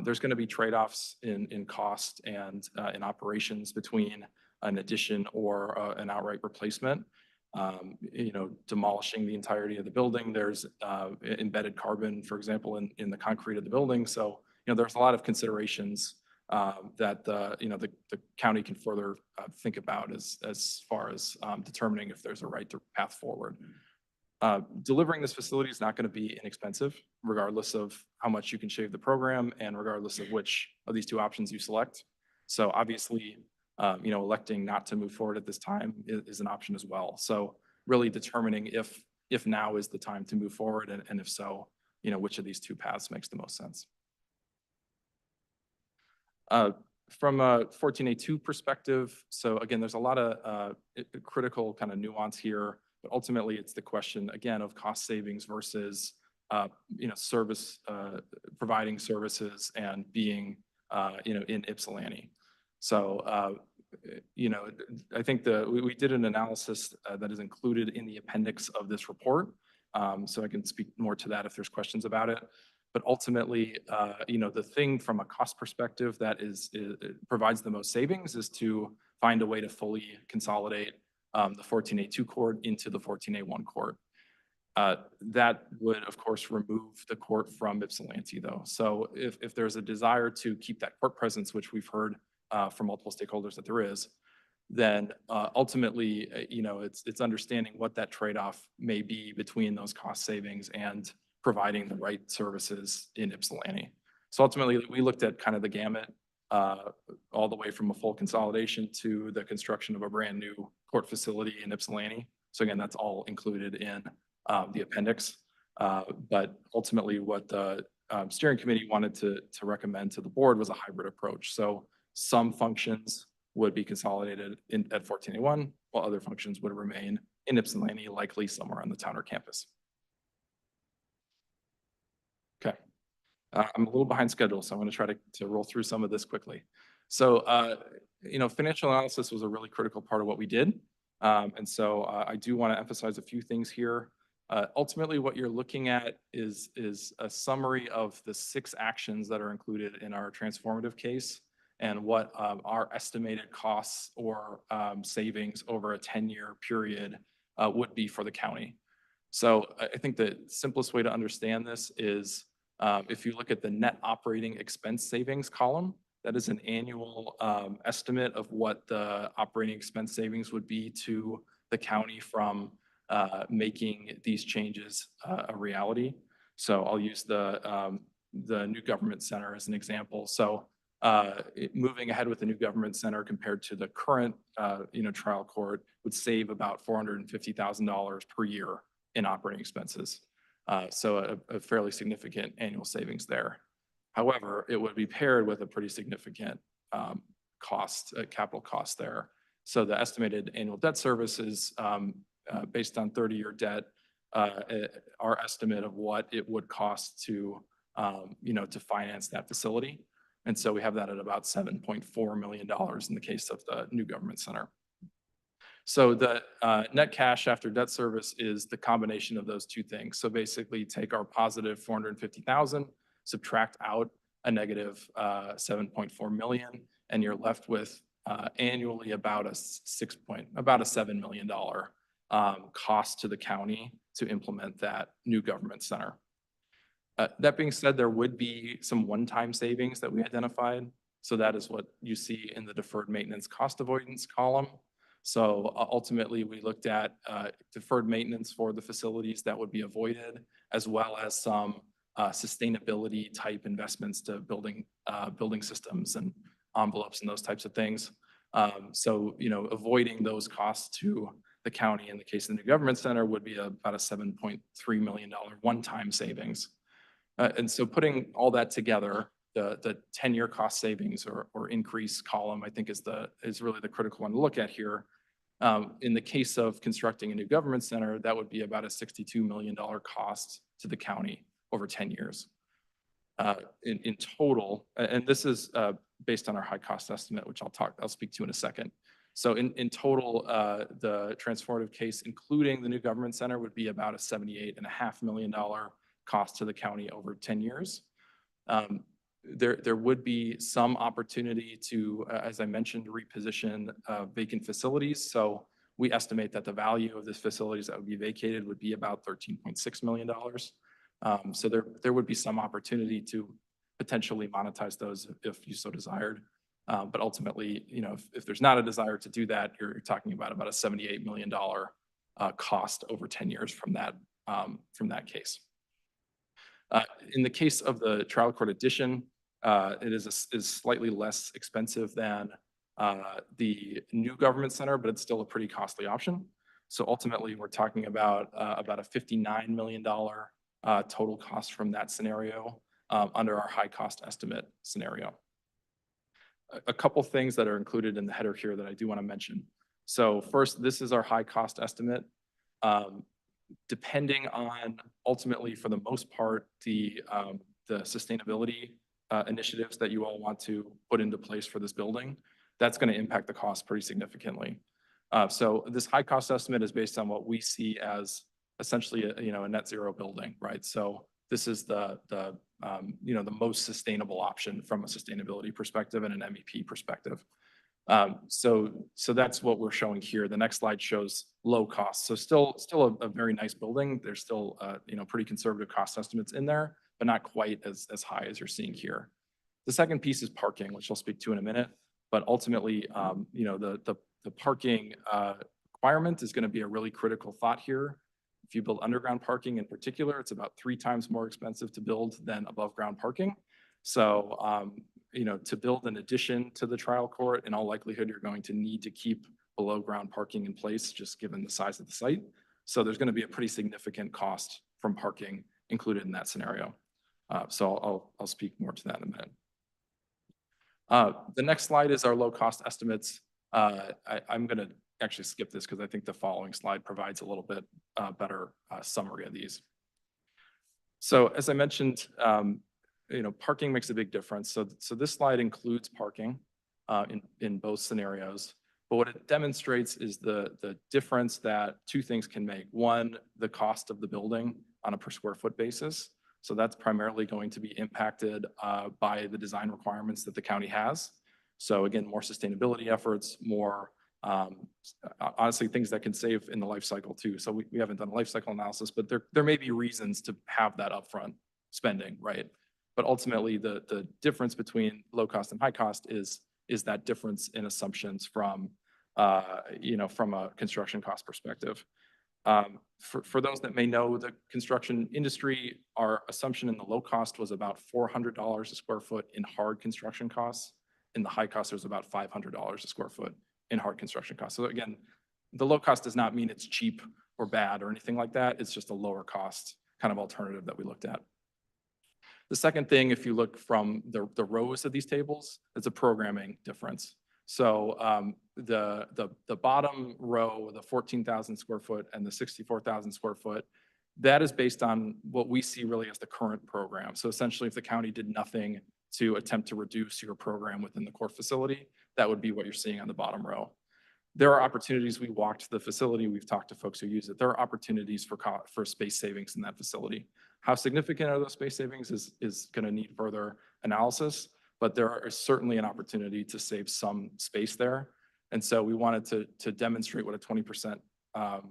There's going to be trade-offs in cost and in operations between an addition or an outright replacement. Demolishing the entirety of the building. There's embedded carbon, for example, in the concrete of the building. So, there's a lot of considerations that the county can further think about as far as determining if there's a right path forward. Delivering this facility is not going to be inexpensive, regardless of how much you can shave the program and regardless of which of these two options you select. So obviously, electing not to move forward at this time is an option as well. So really determining if now is the time to move forward, and if so, which of these two paths makes the most sense. From a 14A2 perspective, so again, there's a lot of critical kind of nuance here, but ultimately it's the question again of cost savings versus service, providing services and being in Ypsilanti. So I think we did an analysis that is included in the appendix of this report, so I can speak more to that if there's questions about it. But ultimately, the thing from a cost perspective that provides the most savings is to find a way to fully consolidate the 14A2 court into the 14A1 court. That would, of course, remove the court from Ypsilanti, though. So if there's a desire to keep that court presence, which we've heard from multiple stakeholders that there is, then ultimately, it's understanding what that trade-off may be between those cost savings and providing the right services in Ypsilanti. So ultimately, we looked at kind of the gamut, all the way from a full consolidation to the construction of a brand new court facility in Ypsilanti. So again, that's all included in the appendix. But ultimately, what the steering committee wanted to recommend to the board was a hybrid approach. So some functions would be consolidated at 14A1, while other functions would remain in Ypsilanti, likely somewhere on the town or campus. Okay, I'm a little behind schedule, so I'm going to try to roll through some of this quickly. So, financial analysis was a really critical part of what we did. And so I do want to emphasize a few things here. Ultimately, what you're looking at is a summary of the 6 actions that are included in our transformative case and what our estimated costs or savings over a 10-year period would be for the county. So I think the simplest way to understand this is if you look at the net operating expense savings column, that is an annual estimate of what the operating expense savings would be to the county from making these changes a reality. So I'll use the new government center as an example. So moving ahead with the new government center compared to the current trial court would save about $450,000 per year in operating expenses. So a fairly significant annual savings there. However, it would be paired with a pretty significant capital cost there. So the estimated annual debt service is based on 30-year debt, our estimate of what it would cost to finance that facility. And so we have that at about $7.4 million in the case of the new government center. So the net cash after debt service is the combination of those two things. So basically take our positive 450,000, subtract out a negative 7.4 million, and you're left with annually about a $7 million cost to the county to implement that new government center. That being said, there would be some one-time savings that we identified. So that is what you see in the deferred maintenance cost avoidance column. So ultimately, we looked at deferred maintenance for the facilities that would be avoided, as well as some sustainability type investments to building systems and envelopes and those types of things. So avoiding those costs to the county in the case of the new government center would be about a $7.3 million one-time savings. And so putting all that together, the 10-year cost savings or increase column, I think is really the critical one to look at here. In the case of constructing a new government center, that would be about a $62 million cost to the county over 10 years. In total, and this is based on our high cost estimate, which I'll speak to in a second. So in total, the transformative case, including the new government center, would be about a $78.5 million cost to the county over 10 years. there would be some opportunity to, as I mentioned, reposition vacant facilities. So we estimate that the value of this facilities that would be vacated would be about $13.6 million. So there would be some opportunity to potentially monetize those if you so desired. But ultimately, if there's not a desire to do that, you're talking about a $78 million cost over 10 years from that case. In the case of the trial court addition, it is slightly less expensive than the new government center, but it's still a pretty costly option. So ultimately, we're talking about a $59 million total cost from that scenario under our high cost estimate scenario. A couple things that are included in the header here that I do want to mention. So first, this is our high cost estimate. Depending on ultimately, for the most part, the sustainability initiatives that you all want to put into place for this building, that's going to impact the cost pretty significantly. So this high cost estimate is based on what we see as essentially a net zero building, right? So this is the most sustainable option from a sustainability perspective and an MEP perspective. So that's what we're showing here. The next slide shows low cost. So still a very nice building. There's still pretty conservative cost estimates in there, but not quite as high as you're seeing here. The second piece is parking, which I'll speak to in a minute. But ultimately, the parking requirement is going to be a really critical thought here. If you build underground parking in particular, it's about 3 times more expensive to build than above ground parking. So, to build an addition to the trial court, in all likelihood, you're going to need to keep below ground parking in place, just given the size of the site. So there's going to be a pretty significant cost from parking included in that scenario. So I'll speak more to that in a minute. The next slide is our low cost estimates. I'm going to actually skip this because I think the following slide provides a little bit better summary of these. So as I mentioned, parking makes a big difference. So this slide includes parking in both scenarios. But what it demonstrates is the difference that 2 things can make. One, the cost of the building on a per square foot basis. So that's primarily going to be impacted by the design requirements that the county has. So again, more sustainability efforts, more honestly, things that can save in the life cycle too. So we haven't done a life cycle analysis, but there may be reasons to have that upfront spending, right? But ultimately, the difference between low cost and high cost is that difference in assumptions from a construction cost perspective. For those that may know the construction industry, our assumption in the low cost was about $400 a square foot in hard construction costs. In the high cost, it was about $500 a square foot in hard construction costs. So again, the low cost does not mean it's cheap or bad or anything like that. It's just a lower cost kind of alternative that we looked at. The second thing, if you look from the rows of these tables, it's a programming difference. So the bottom row, the 14,000 square foot and the 64,000 square foot, that is based on what we see really as the current program. So essentially, if the county did nothing to attempt to reduce your program within the core facility, that would be what you're seeing on the bottom row. There are opportunities. We walked the facility. We've talked to folks who use it. There are opportunities for space savings in that facility. How significant are those space savings is going to need further analysis, but there is certainly an opportunity to save some space there. And so we wanted to demonstrate what a 20%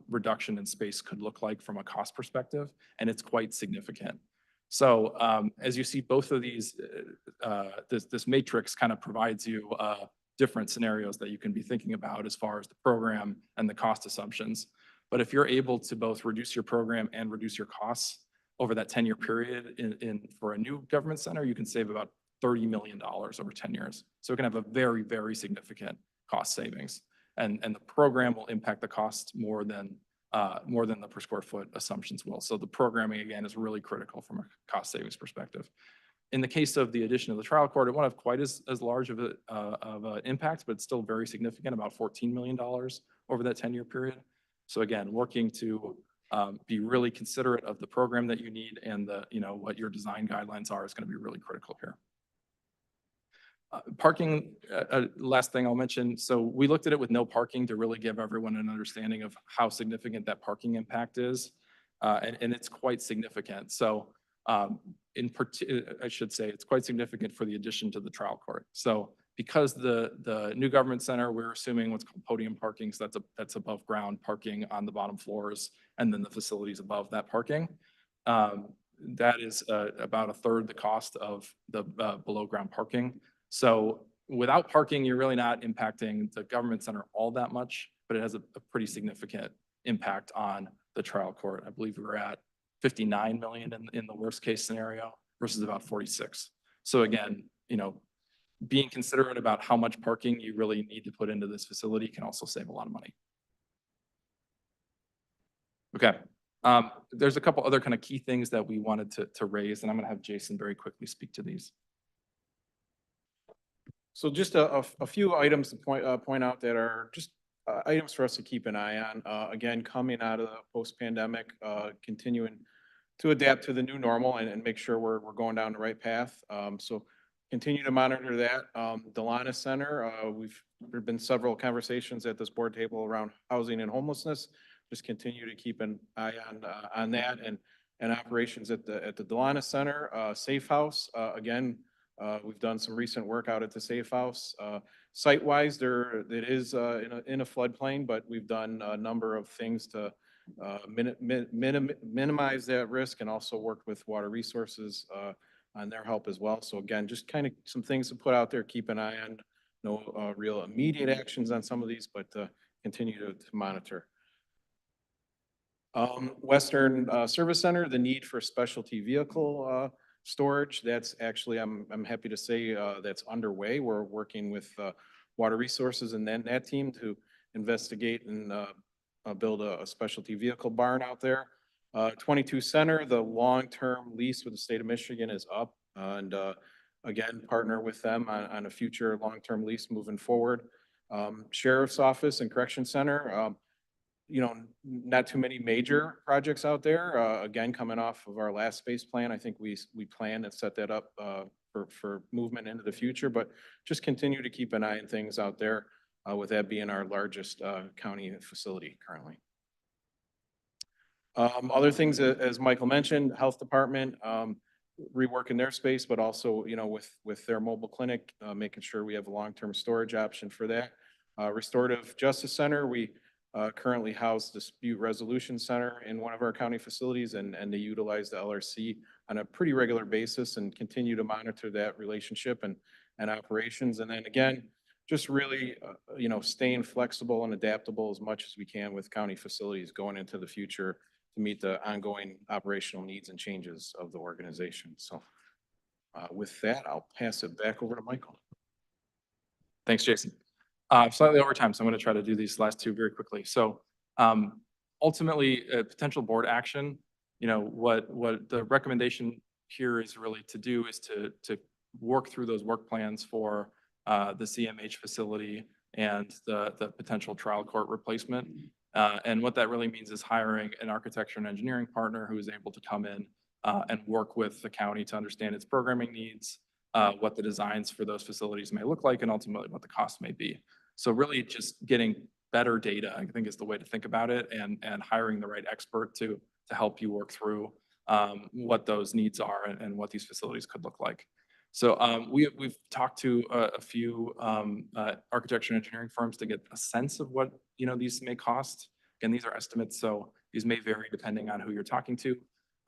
reduction in space could look like from a cost perspective, and it's quite significant. So as you see, both of these, this matrix kind of provides you different scenarios that you can be thinking about as far as the program and the cost assumptions. But if you're able to both reduce your program and reduce your costs over that 10-year period for a new government center, you can save about $30 million over 10 years. So it can have a very, very significant cost savings. And the program will impact the cost more than the per square foot assumptions will. So the programming, again, is really critical from a cost savings perspective. In the case of the addition of the trial court, it won't have quite as large of an impact, but it's still very significant, about $14 million over that 10-year period. So again, working to be really considerate of the program that you need and what your design guidelines are is going to be really critical here. Parking, last thing I'll mention. So we looked at it with no parking to really give everyone an understanding of how significant that parking impact is. And it's quite significant. So I should say, it's quite significant for the addition to the trial court. So because the new government center, we're assuming what's called podium parking, so that's above ground parking on the bottom floors, and then the facilities above that parking. That is about a third the cost of the below ground parking. So without parking, you're really not impacting the government center all that much, but it has a pretty significant impact on the trial court. I believe we were at 59 million in the worst case scenario versus about 46. So again, being considerate about how much parking you really need to put into this facility can also save a lot of money. Okay. There's a couple other kind of key things that we wanted to raise, and I'm going to have Jason very quickly speak to these. So just a few items to point out that are just items for us to keep an eye on. Again, coming out of the post-pandemic, continuing to adapt to the new normal and make sure we're going down the right path. So continue to monitor that. Delana Center, there have been several conversations at this board table around housing and homelessness. Just continue to keep an eye on that and operations at the Delana Center. Safe House, again, we've done some recent work out at the Safe House. Site-wise, it is in a floodplain, but we've done a number of things to minimize that risk and also worked with Water Resources on their help as well. So again, just kind of some things to put out there, keep an eye on. No real immediate actions on some of these, but continue to monitor. Western Service Center, the need for specialty vehicle storage. That's actually, I'm happy to say that's underway. We're working with Water Resources and then that team to investigate and build a specialty vehicle barn out there. 22 Center, the long-term lease with the state of Michigan is up, and again, partner with them on a future long-term lease moving forward. Sheriff's Office and Correction Center, not too many major projects out there. Again, coming off of our last space plan, I think we plan and set that up for movement into the future, but just continue to keep an eye on things out there, with that being our largest county facility currently. Other things, as Michael mentioned, Health Department, reworking their space, but also, with their mobile clinic, making sure we have a long-term storage option for that. Restorative Justice Center, we currently house Dispute Resolution Center in one of our county facilities, and they utilize the LRC on a pretty regular basis and continue to monitor that relationship and operations. And then again, just really, staying flexible and adaptable as much as we can with county facilities going into the future to meet the ongoing operational needs and changes of the organization. So with that, I'll pass it back over to Michael. Thanks, Jason. Slightly over time, so I'm going to try to do these last two very quickly. So ultimately, potential board action, what the recommendation here is really to do is to work through those work plans for the CMH facility and the potential trial court replacement. And what that really means is hiring an architecture and engineering partner who is able to come in and work with the county to understand its programming needs, what the designs for those facilities may look like, and ultimately what the cost may be. So really just getting better data, I think, is the way to think about it, and hiring the right expert to help you work through what those needs are and what these facilities could look like. So we've talked to a few architecture and engineering firms to get a sense of what these may cost. Again, these are estimates, so these may vary depending on who you're talking to.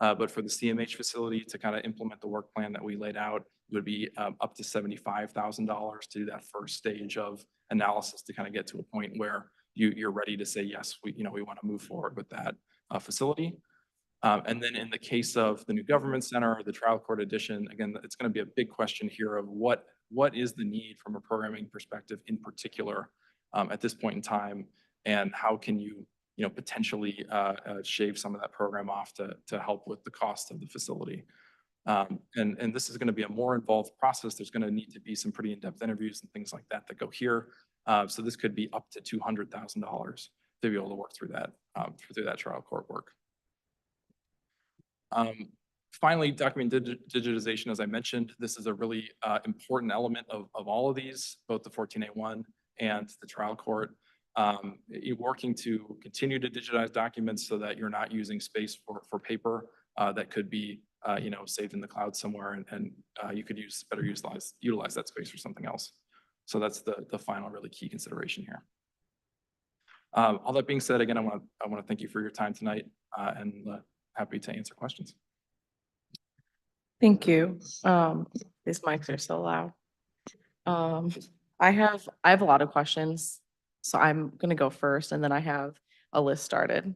But for the CMH facility to kind of implement the work plan that we laid out, it would be up to $75,000 to do that first stage of analysis to kind of get to a point where you're ready to say, yes, we want to move forward with that facility. And then in the case of the new government center or the trial court addition, again, it's going to be a big question here of what is the need from a programming perspective in particular at this point in time, and how can you potentially shave some of that program off to help with the cost of the facility. And this is going to be a more involved process. There's going to need to be some pretty in-depth interviews and things like that go here. So this could be up to $200,000 to be able to work through that trial court work. Finally, document digitization, as I mentioned, this is a really important element of all of these, both the 14A1 and the trial court. You're working to continue to digitize documents so that you're not using space for paper that could be saved in the cloud somewhere and you could better utilize that space for something else. So that's the final really key consideration here. All that being said, again, I want to thank you for your time tonight, and happy to answer questions. Thank you. These mics are so loud. I have a lot of questions, so I'm gonna go first and then I have a list started.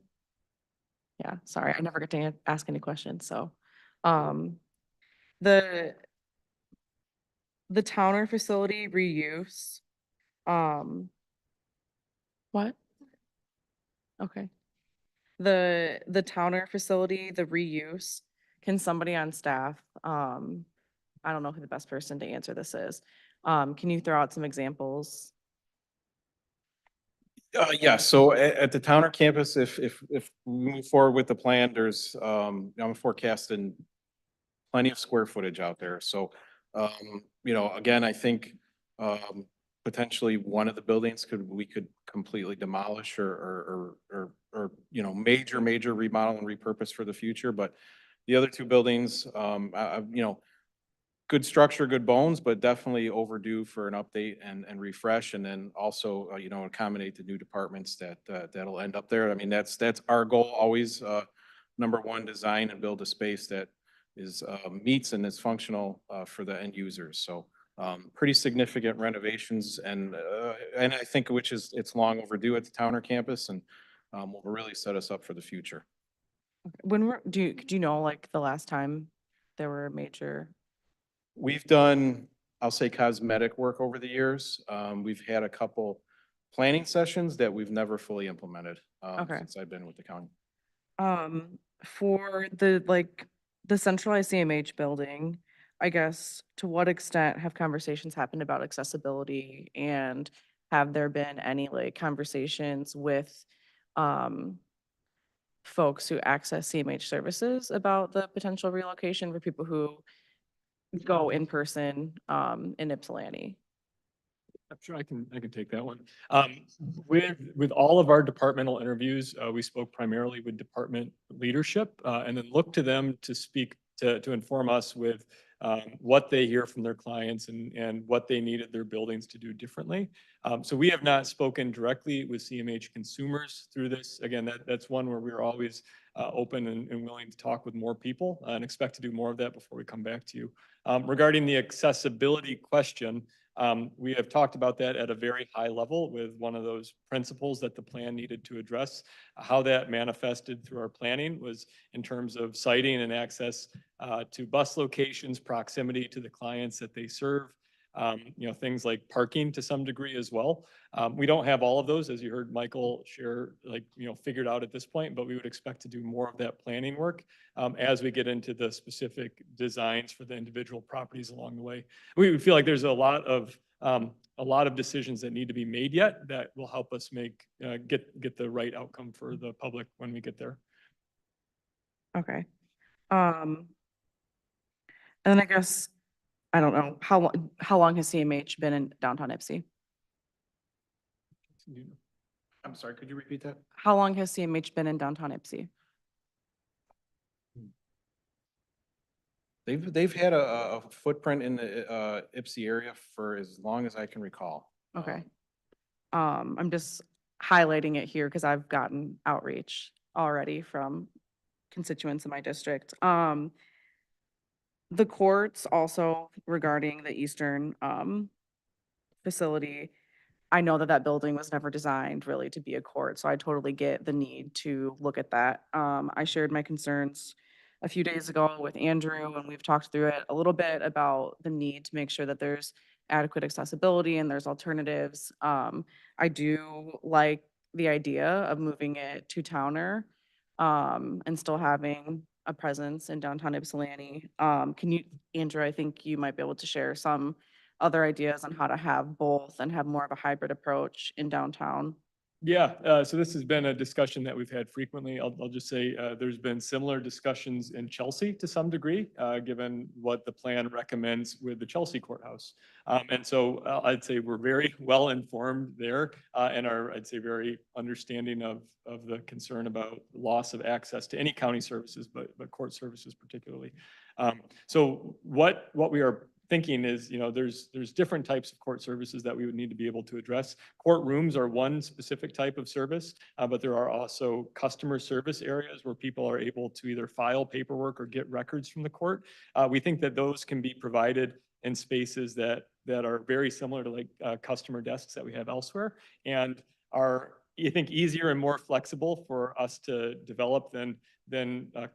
Yeah, sorry, I never get to ask any questions, so, the Towner facility reuse, um, what? Okay. The Towner facility, the reuse, can somebody on staff, I don't know who the best person to answer this is. Can you throw out some examples? Yeah, so at the Towner campus, if we move forward with the plan, there's, I'm forecasting plenty of square footage out there. So, again, I think, potentially one of the buildings we could completely demolish or, major remodel and repurpose for the future. But the other two buildings, good structure, good bones, but definitely overdue for an update and refresh. And then also, accommodate the new departments that'll end up there. I mean, that's our goal always. Number one, design and build a space that is, meets and is functional, for the end users. So, pretty significant renovations and I think it's long overdue at the Towner campus and, will really set us up for the future. Do you know, like, the last time there were major? We've done, I'll say, cosmetic work over the years. We've had a couple planning sessions that we've never fully implemented, Okay. since I've been with the county. For the centralized CMH building, I guess, to what extent have conversations happened about accessibility? And have there been any like conversations with, folks who access CMH services about the potential relocation for people who go in person, in Ypsilanti? I'm sure I can take that one. With all of our departmental interviews, we spoke primarily with department leadership, and then looked to them to speak to inform us with what they hear from their clients and what they needed their buildings to do differently. So we have not spoken directly with CMH consumers through this. Again, that's one where we're always open and willing to talk with more people, and expect to do more of that before we come back to you. Regarding the accessibility question, we have talked about that at a very high level with one of those principles that the plan needed to address. How that manifested through our planning was in terms of siting and access to bus locations, proximity to the clients that they serve, things like parking to some degree as well. We don't have all of those, as you heard Michael share, figured out at this point, but we would expect to do more of that planning work as we get into the specific designs for the individual properties along the way. We feel like there's a lot of decisions that need to be made yet that will help us get the right outcome for the public when we get there. Okay. And then I guess, I don't know, how long has CMH been in downtown Ypsi? I'm sorry, could you repeat that? How long has CMH been in downtown Ypsi? They've had a footprint in the Ypsi area for as long as I can recall. Okay. I'm just highlighting it here because I've gotten outreach already from constituents in my district. The courts also regarding the Eastern facility, I know that building was never designed really to be a court, so I totally get the need to look at that. I shared my concerns a few days ago with Andrew, and we've talked through it a little bit about the need to make sure that there's adequate accessibility and there's alternatives. I do like the idea of moving it to Towner, and still having a presence in downtown Ypsilanti. Andrew, I think you might be able to share some other ideas on how to have both and have more of a hybrid approach in downtown. Yeah, so this has been a discussion that we've had frequently. I'll just say, there's been similar discussions in Chelsea to some degree, given what the plan recommends with the Chelsea courthouse. And so I'd say we're very well informed there, and are, I'd say, very understanding of the concern about loss of access to any county services, but court services particularly. So what we are thinking is, there's different types of court services that we would need to be able to address. Courtrooms are one specific type of service, but there are also customer service areas where people are able to either file paperwork or get records from the court. We think that those can be provided in spaces that are very similar to like customer desks that we have elsewhere, and are, I think, easier and more flexible for us to develop than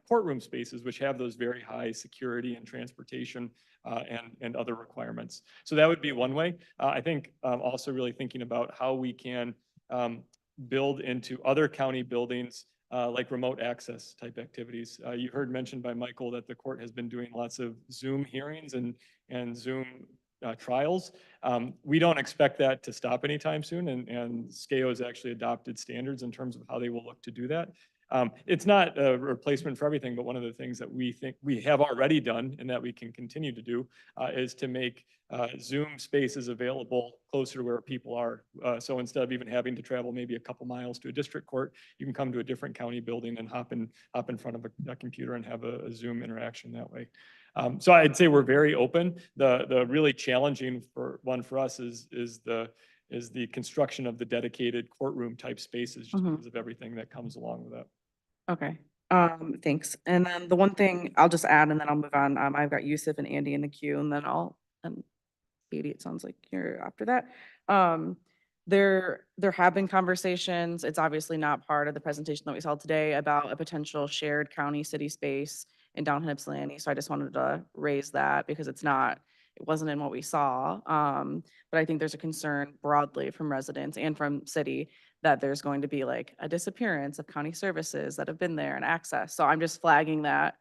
courtroom spaces, which have those very high security and transportation and other requirements. So that would be one way. I think also really thinking about how we can build into other county buildings like remote access type activities. You heard mentioned by Michael that the court has been doing lots of Zoom hearings and Zoom trials. We don't expect that to stop anytime soon, and SCAO has actually adopted standards in terms of how they will look to do that. It's not a replacement for everything, but one of the things that we think we have already done and that we can continue to do is to make Zoom spaces available closer to where people are. So instead of even having to travel maybe a couple miles to a district court, you can come to a different county building and hop in front of a computer and have a Zoom interaction that way. So I'd say we're very open. The really challenging one for us is the construction of the dedicated courtroom type spaces, just because of everything that comes along with that. Okay, thanks. And then the one thing I'll just add, and then I'll move on. I've got Yusuf and Andy in the queue, and then and Katie, it sounds like you're after that. There have been conversations. It's obviously not part of the presentation that we saw today about a potential shared county city space in downtown Ypsilanti. So I just wanted to raise that because it wasn't in what we saw. But I think there's a concern broadly from residents and from city that there's going to be like a disappearance of county services that have been there and access. So I'm just flagging that,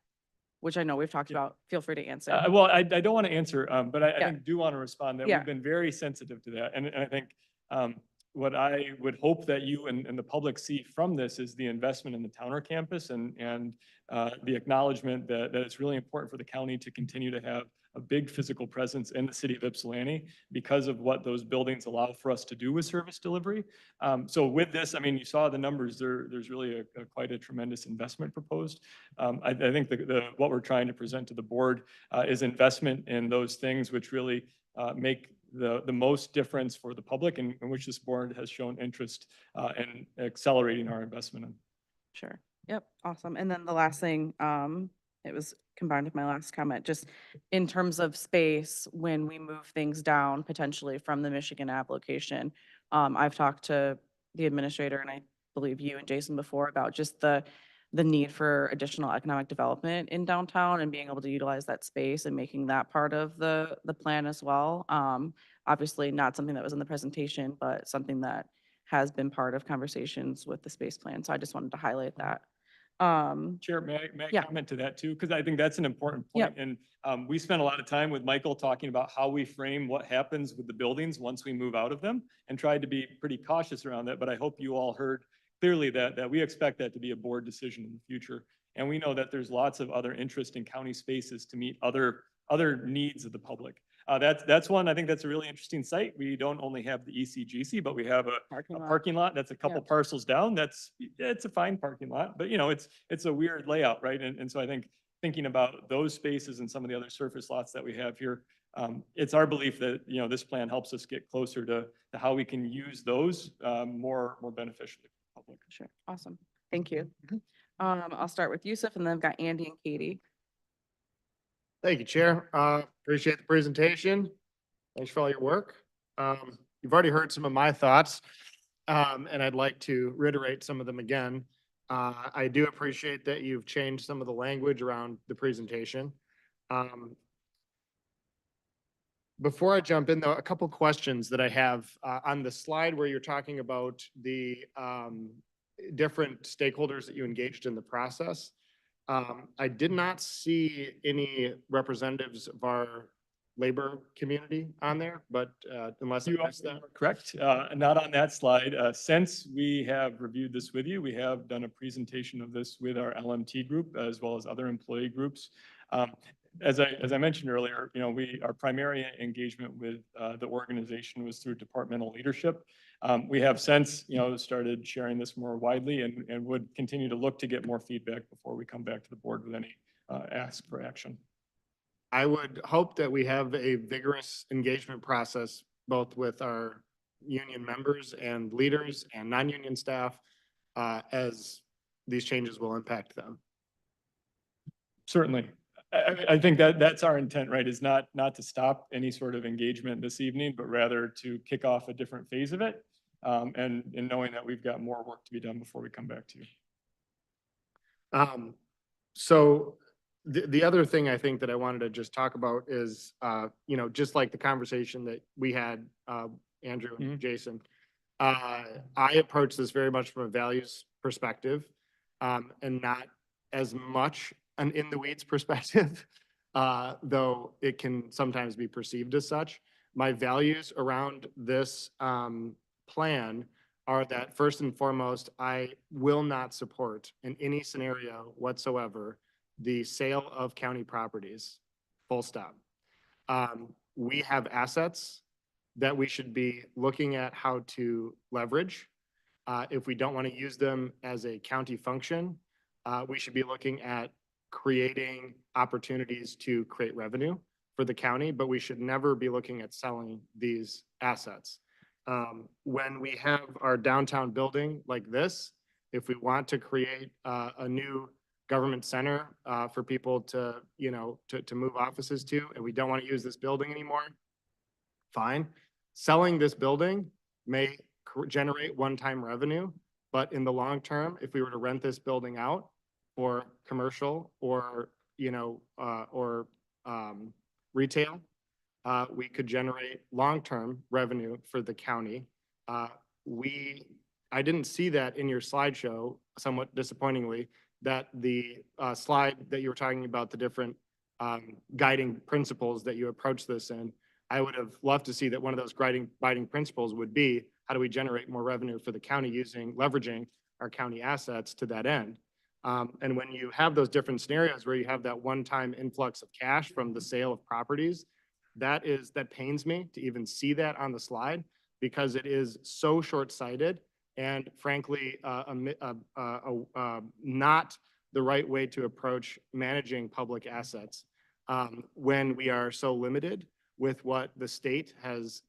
which I know we've talked about. Feel free to answer. Well, I don't want to answer, but I Yeah. think do want to respond that Yeah. we've been very sensitive to that. And I think what I would hope that you and the public see from this is the investment in the Towner campus and the acknowledgement that it's really important for the county to continue to have a big physical presence in the city of Ypsilanti because of what those buildings allow for us to do with service delivery. So with this, I mean, you saw the numbers, there's really quite a tremendous investment proposed. I think what we're trying to present to the board is investment in those things which really make the most difference for the public, and in which this board has shown interest in accelerating our investment in. Sure. Yep. Awesome. And then the last thing, it was combined with my last comment, just in terms of space, when we move things down potentially from the Michigan Ave location, I've talked to the administrator and I believe you and Jason before about just the need for additional economic development in downtown and being able to utilize that space and making that part of the plan as well. Obviously not something that was in the presentation, but something that has been part of conversations with the space plan. So I just wanted to highlight that. Chair, may I Yeah. comment to that too? Because I think that's an important point. And we spent a lot of time with Michael talking about how we frame what happens with the buildings once we move out of them, and tried to be pretty cautious around that. But I hope you all heard clearly that we expect that to be a board decision in the future. And we know that there's lots of other interest in county spaces to meet other needs of the public. That's one, I think that's a really interesting site. We don't only have the ECGC, but we have a parking lot that's a couple parcels down. It's a fine parking lot, but it's a weird layout, right? And so I think thinking about those spaces and some of the other surface lots that we have here, it's our belief that, this plan helps us get closer to how we can use those more beneficially for the public. Sure. Awesome. Thank you. I'll start with Yusuf and then I've got Andy and Katie. Thank you, Chair. Appreciate the presentation. Thanks for all your work. You've already heard some of my thoughts, and I'd like to reiterate some of them again. I do appreciate that you've changed some of the language around the presentation. Before I jump in, though, a couple questions that I have on the slide where you're talking about the different stakeholders that you engaged in the process. I did not see any representatives of our labor community on there, but unless I You missed that. are correct, not on that slide. Since we have reviewed this with you, we have done a presentation of this with our LMT group as well as other employee groups. As I mentioned earlier, our primary engagement with the organization was through departmental leadership. We have since, started sharing this more widely and would continue to look to get more feedback before we come back to the board with any ask for action. I would hope that we have a vigorous engagement process, both with our union members and leaders and non-union staff, as these changes will impact them. Certainly. I think that's our intent, right, is not to stop any sort of engagement this evening, but rather to kick off a different phase of it. And knowing that we've got more work to be done before we come back to you. So the other thing I think that I wanted to just talk about is, just like the conversation that we had, Andrew and Jason, I approach this very much from a values perspective, and not as much an in the weeds perspective, though it can sometimes be perceived as such. My values around this plan are that first and foremost, I will not support in any scenario whatsoever the sale of county properties, full stop. We have assets that we should be looking at how to leverage. If we don't want to use them as a county function, we should be looking at creating opportunities to create revenue for the county, but we should never be looking at selling these assets. When we have our downtown building like this, if we want to create a new government center for people to move offices to, and we don't want to use this building anymore, fine. Selling this building may generate one-time revenue, but in the long term, if we were to rent this building out for commercial or retail, we could generate long-term revenue for the county. I didn't see that in your slideshow, somewhat disappointingly, that the slide that you were talking about, the different guiding principles that you approach this in. I would have loved to see that one of those guiding principles would be, how do we generate more revenue for the county leveraging our county assets to that end? And when you have those different scenarios where you have that one-time influx of cash from the sale of properties, that pains me to even see that on the slide, because it is so short-sighted and frankly, not the right way to approach managing public assets when we are so limited with what the state has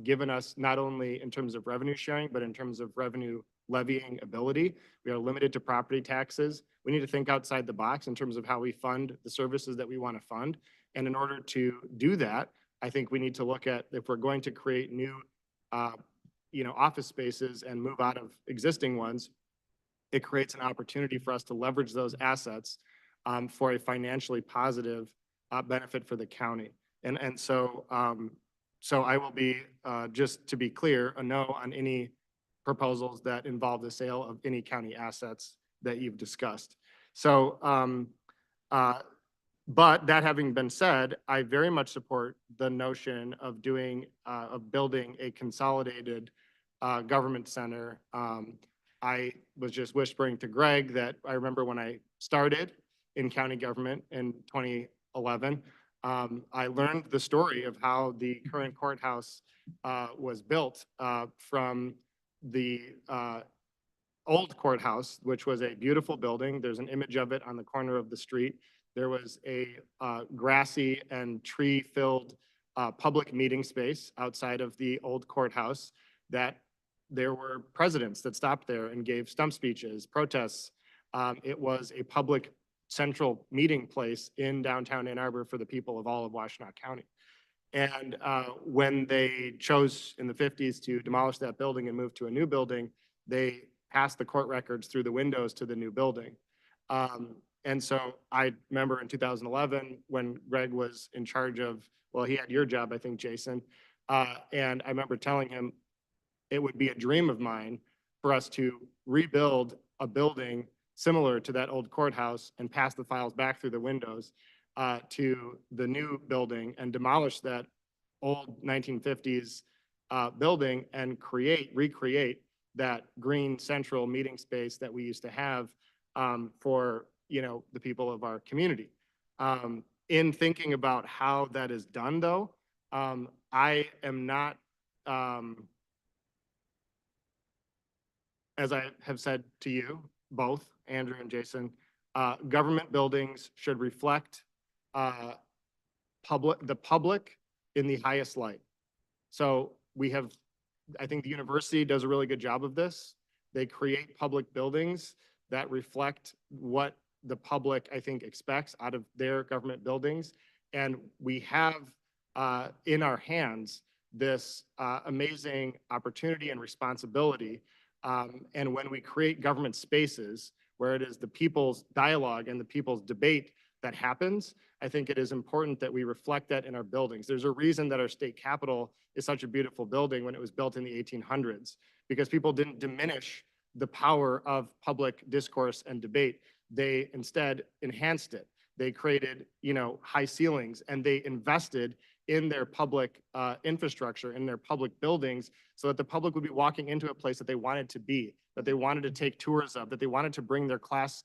given us, not only in terms of revenue sharing, but in terms of revenue levying ability. We are limited to property taxes. We need to think outside the box in terms of how we fund the services that we want to fund. And in order to do that, I think we need to look at, if we're going to create new office spaces and move out of existing ones, it creates an opportunity for us to leverage those assets for a financially positive benefit for the county. And so I will be, just to be clear, a no on any proposals that involve the sale of any county assets that you've discussed. So, but that having been said, I very much support the notion of building a consolidated government center. I was just whispering to Greg that I remember when I started in county government in 2011, I learned the story of how the current courthouse was built from the old courthouse, which was a beautiful building. There's an image of it on the corner of the street. There was a grassy and tree-filled public meeting space outside of the old courthouse that there were presidents that stopped there and gave stump speeches, protests. It was a public central meeting place in downtown Ann Arbor for the people of all of Washtenaw County. And when they chose in the 50s to demolish that building and move to a new building, they passed the court records through the windows to the new building. And so I remember in 2011 when Greg was in charge of, well, he had your job, I think, Jason. And I remember telling him it would be a dream of mine for us to rebuild a building similar to that old courthouse and pass the files back through the windows. to the new building and demolish that old 1950s building and recreate that green central meeting space that we used to have for, the people of our community. In thinking about how that is done, though, I am not, as I have said to you, both, Andrew and Jason, government buildings should reflect the public in the highest light. So I think the university does a really good job of this. They create public buildings that reflect what the public, I think, expects out of their government buildings. And we have in our hands this amazing opportunity and responsibility. And when we create government spaces where it is the people's dialogue and the people's debate that happens, I think it is important that we reflect that in our buildings. There's a reason that our state capitol is such a beautiful building when it was built in the 1800s, because people didn't diminish the power of public discourse and debate. They instead enhanced it. They created, high ceilings, and they invested in their public infrastructure, in their public buildings, so that the public would be walking into a place that they wanted to be, that they wanted to take tours of, that they wanted to bring their class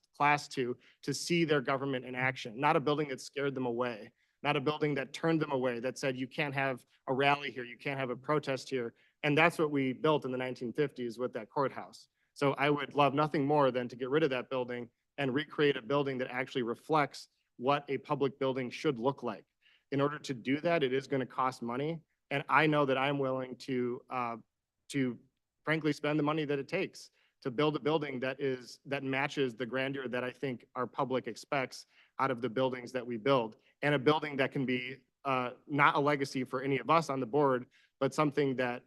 to see their government in action. Not a building that scared them away, not a building that turned them away, that said, you can't have a rally here, you can't have a protest here. And that's what we built in the 1950s with that courthouse. So I would love nothing more than to get rid of that building and recreate a building that actually reflects what a public building should look like. In order to do that, it is going to cost money. And I know that I'm willing to frankly spend the money that it takes to build a building that matches the grandeur that I think our public expects out of the buildings that we build. And a building that can be not a legacy for any of us on the board, but something that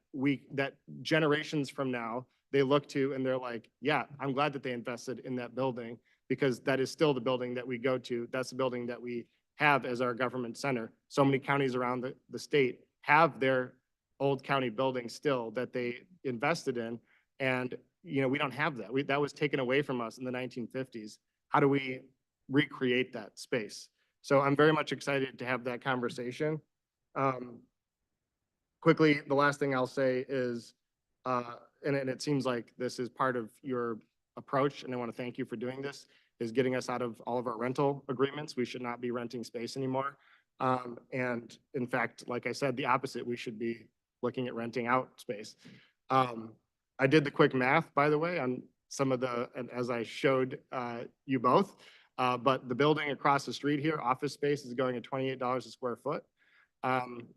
generations from now, they look to and they're like, yeah, I'm glad that they invested in that building, because that is still the building that we go to. That's the building that we have as our government center. So many counties around the state have their old county buildings still that they invested in. And, we don't have that. That was taken away from us in the 1950s. How do we recreate that space? So I'm very much excited to have that conversation. Quickly, the last thing I'll say is, and it seems like this is part of your approach, and I want to thank you for doing this, is getting us out of all of our rental agreements. We should not be renting space anymore. And in fact, like I said, the opposite, we should be looking at renting out space. I did the quick math, by the way, on some of and as I showed you both, but the building across the street here, office space, is going at $28 a square foot.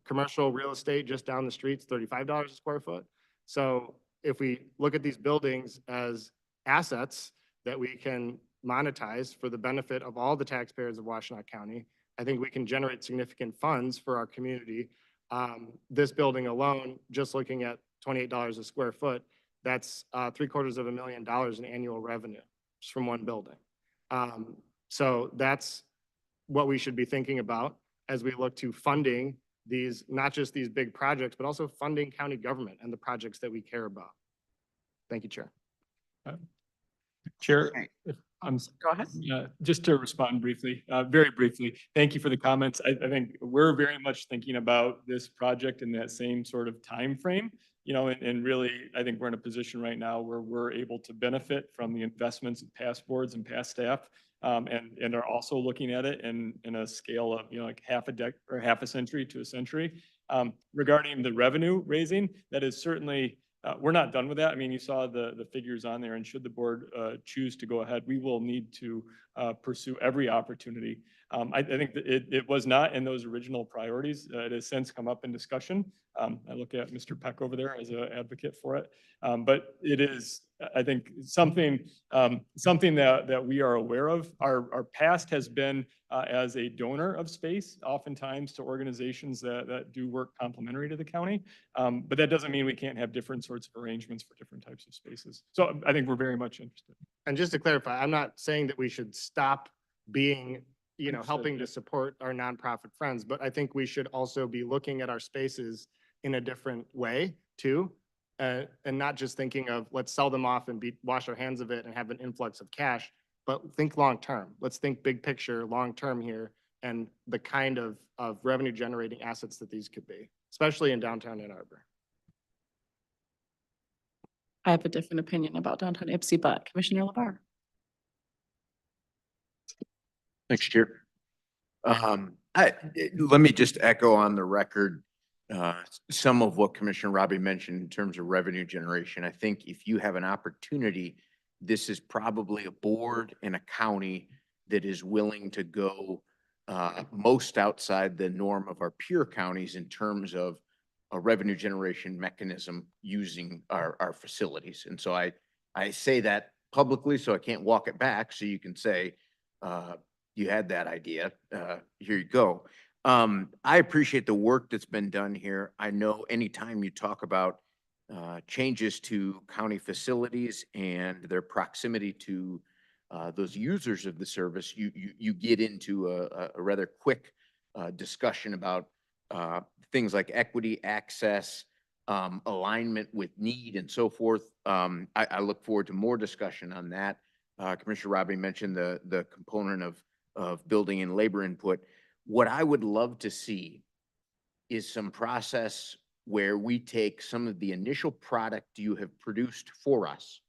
Commercial real estate just down the street is $35 a square foot. So if we look at these buildings as assets that we can monetize for the benefit of all the taxpayers of Washtenaw County, I think we can generate significant funds for our community. This building alone, just looking at $28 a square foot, that's $750,000 in annual revenue just from one building. So that's what we should be thinking about as we look to funding these, not just these big projects, but also funding county government and the projects that we care about. Thank you, Chair. Chair, Right. if I'm Go ahead. just to respond briefly, very briefly, thank you for the comments. I think we're very much thinking about this project in that same sort of time frame. And really, I think we're in a position right now where we're able to benefit from the investments of past boards and past staff, and are also looking at it in a scale of, like half a century to a century. Regarding the revenue raising, that is certainly, we're not done with that. I mean, you saw the figures on there, and should the board choose to go ahead, we will need to pursue every opportunity. I think that it was not in those original priorities. It has since come up in discussion. I look at Mr. Peck over there as an advocate for it. But it is, I think, something that we are aware of. Our past has been as a donor of space, oftentimes to organizations that do work complementary to the county. But that doesn't mean we can't have different sorts of arrangements for different types of spaces. So I think we're very much interested. And just to clarify, I'm not saying that we should stop being, Understood, helping yeah. to support our nonprofit friends, but I think we should also be looking at our spaces in a different way too. And not just thinking of, let's sell them off and wash our hands of it and have an influx of cash, but think long-term. Let's think big picture, long-term here, and the kind of revenue generating assets that these could be, especially in downtown Ann Arbor. I have a different opinion about downtown Ipsy, but Commissioner LeBar. Thanks, Chair. Let me just echo on the record, some of what Commissioner Robbie mentioned in terms of revenue generation. I think if you have an opportunity, this is probably a board and a county that is willing to go most outside the norm of our peer counties in terms of a revenue generation mechanism using our facilities. And so I say that publicly, so I can't walk it back. So you can say, you had that idea, here you go. I appreciate the work that's been done here. I know anytime you talk about changes to county facilities and their proximity to those users of the service, you get into a rather quick discussion about things like equity, access, alignment with need, and so forth. I look forward to more discussion on that. Commissioner Robbie mentioned the component of building and labor input. What I would love to see is some process where we take some of the initial product you have produced for us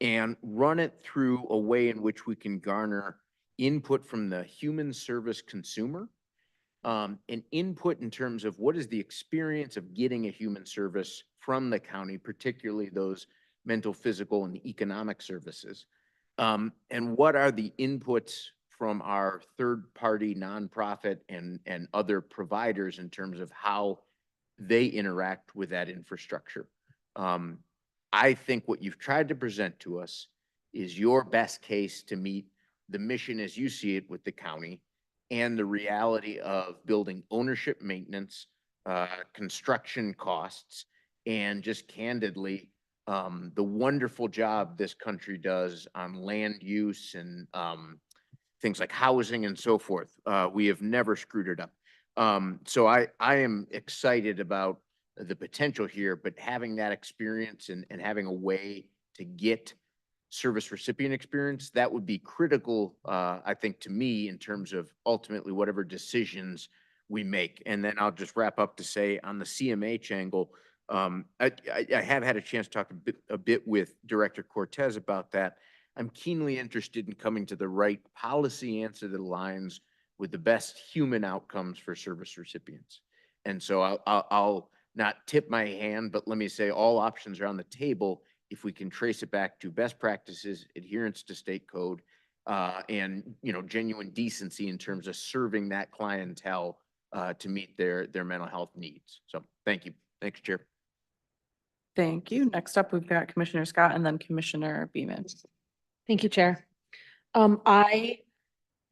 and run it through a way in which we can garner input from the human service consumer, and input in terms of what is the experience of getting a human service from the county, particularly those mental, physical, and economic services. And what are the inputs from our third-party nonprofit and other providers in terms of how they interact with that infrastructure. I think what you've tried to present to us is your best case to meet the mission as you see it with the county and the reality of building ownership, maintenance, construction costs, and just candidly, the wonderful job this country does on land use and things like housing and so forth. We have never screwed it up. So I am excited about the potential here, but having that experience and having a way to get service recipient experience, that would be critical, I think, to me in terms of ultimately whatever decisions we make. And then I'll just wrap up to say on the CMH angle, I have had a chance to talk a bit with Director Cortez about that. I'm keenly interested in coming to the right policy answer that aligns with the best human outcomes for service recipients. And so I'll not tip my hand, but let me say all options are on the table if we can trace it back to best practices, adherence to state code, and genuine decency in terms of serving that clientele to meet their mental health needs. So thank you. Thanks, Chair. Thank you. Next up, we've got Commissioner Scott and then Commissioner Beaman. Thank you, Chair. I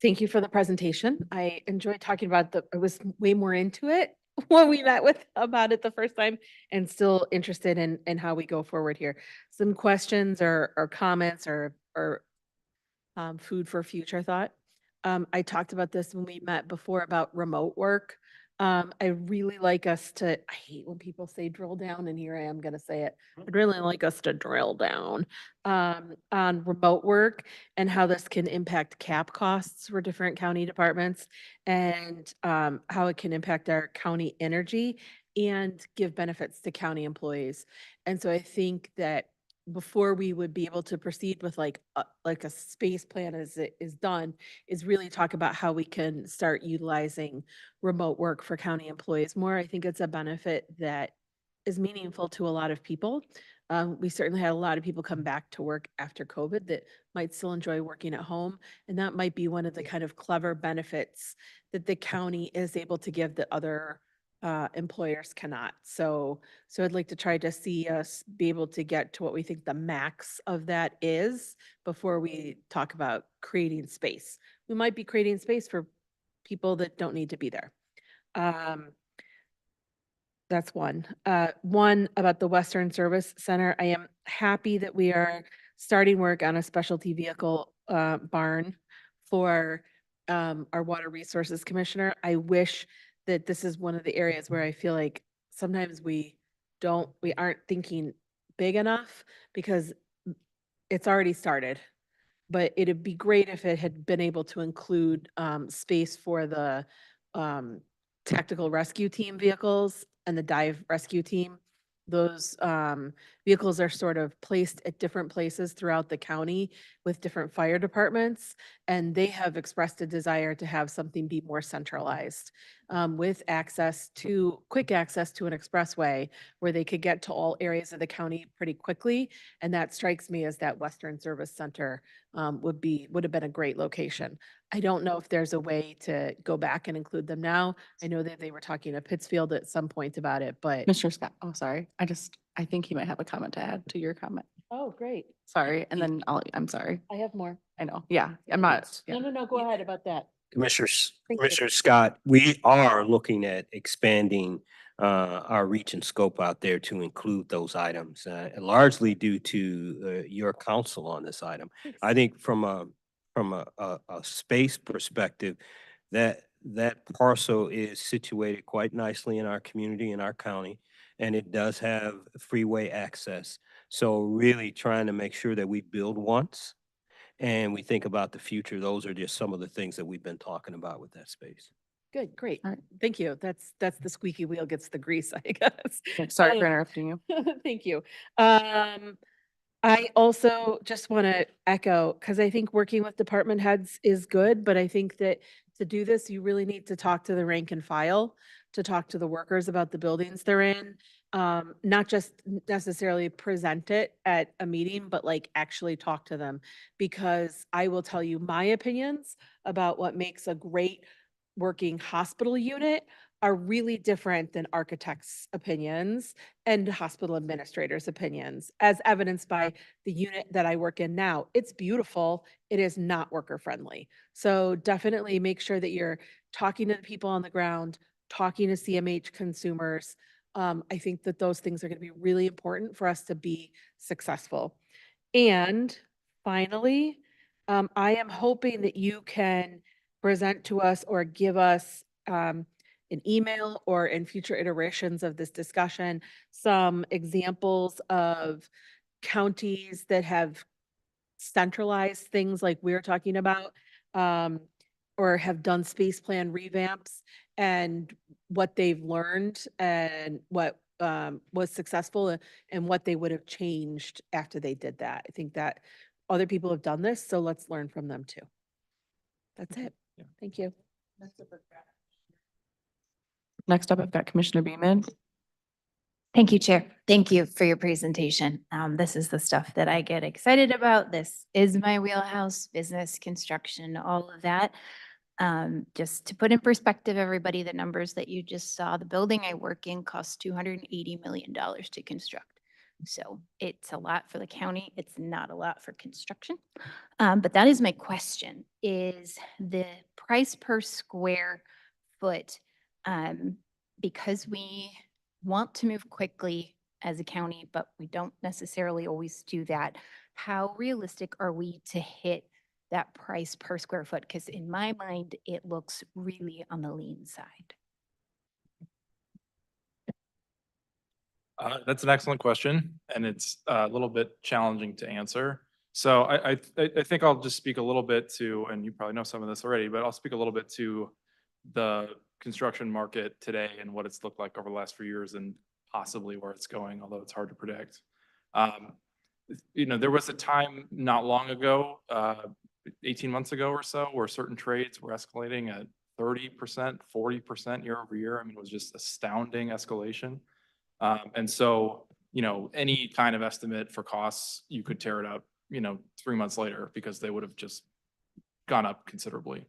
thank you for the presentation. I enjoyed talking about I was way more into it when we met about it the first time and still interested in how we go forward here. Some questions or comments or food for future thought. I talked about this when we met before about remote work. I really like us to, I hate when people say drill down, and here I am going to say it. I'd really like us to drill down on remote work and how this can impact cap costs for different county departments and how it can impact our county energy and give benefits to county employees. And so I think that before we would be able to proceed with like a space plan as it is done, is really talk about how we can start utilizing remote work for county employees more. I think it's a benefit that is meaningful to a lot of people. We certainly had a lot of people come back to work after COVID that might still enjoy working at home. And that might be one of the kind of clever benefits that the county is able to give that other employers cannot. So I'd like to try to see us be able to get to what we think the max of that is before we talk about creating space. We might be creating space for people that don't need to be there. That's one. One about the Western Service Center. I am happy that we are starting work on a specialty vehicle barn for our Water Resources Commissioner. I wish that this is one of the areas where I feel like sometimes we aren't thinking big enough because it's already started. but it'd be great if it had been able to include space for the tactical rescue team vehicles and the dive rescue team. Those vehicles are sort of placed at different places throughout the county with different fire departments, and they have expressed a desire to have something be more centralized with quick access to an expressway where they could get to all areas of the county pretty quickly. And that strikes me as that Western Service Center would have been a great location. I don't know if there's a way to go back and include them now. I know that they were talking to Pittsfield at some point about it, but. Mr. Scott, oh, sorry. I think he might have a comment to add to your comment. Oh, great. Sorry, and then I'm sorry. I have more. I know. Yeah, I'm not. yeah. No, go ahead about that. Commissioners, Thank you. Commissioner Scott, we are looking at expanding our reach and scope out there to include those items, largely due to your counsel on this item. I think from a space perspective, that parcel is situated quite nicely in our community, in our county, and it does have freeway access. So really trying to make sure that we build once and we think about the future. Those are just some of the things that we've been talking about with that space. Good, great. All right. Thank you. That's the squeaky wheel gets the grease, I guess. Sorry for Um, interrupting you. Thank you. I also just want to echo, because I think working with department heads is good, but I think that to do this, you really need to talk to the rank and file, to talk to the workers about the buildings they're in. Not just necessarily present it at a meeting, but like actually talk to them. Because I will tell you my opinions about what makes a great working hospital unit are really different than architects' opinions and hospital administrators' opinions, as evidenced by the unit that I work in now. It's beautiful. It is not worker friendly. So definitely make sure that you're talking to the people on the ground, talking to CMH consumers. I think that those things are going to be really important for us to be successful. And finally, I am hoping that you can present to us or give us an email or in future iterations of this discussion, some examples of counties that have centralized things like we're talking about, or have done space plan revamps and what they've learned and what was successful and what they would have changed after they did that. I think that other people have done this, so let's learn from them too. That's it. Yeah. Thank you. Next up, I've got Commissioner Beaman. Thank you, Chair. Thank you for your presentation. This is the stuff that I get excited about. This is my wheelhouse, business, construction, all of that. Just to put in perspective, everybody, the numbers that you just saw, the building I work in costs $280 million to construct. So it's a lot for the county. It's not a lot for construction. But that is my question, is the price per square foot, because we want to move quickly as a county, but we don't necessarily always do that. How realistic are we to hit that price per square foot? Because in my mind, it looks really on the lean side. That's an excellent question, and it's a little bit challenging to answer. So I think I'll just speak a little bit to, and you probably know some of this already, but I'll speak a little bit to the construction market today and what it's looked like over the last few years and possibly where it's going, although it's hard to predict. There was a time not long ago, 18 months ago or so, where certain trades were escalating at 30%, 40% year over year. I mean, it was just astounding escalation. And so, any kind of estimate for costs, you could tear it up, 3 months later because they would have just gone up considerably.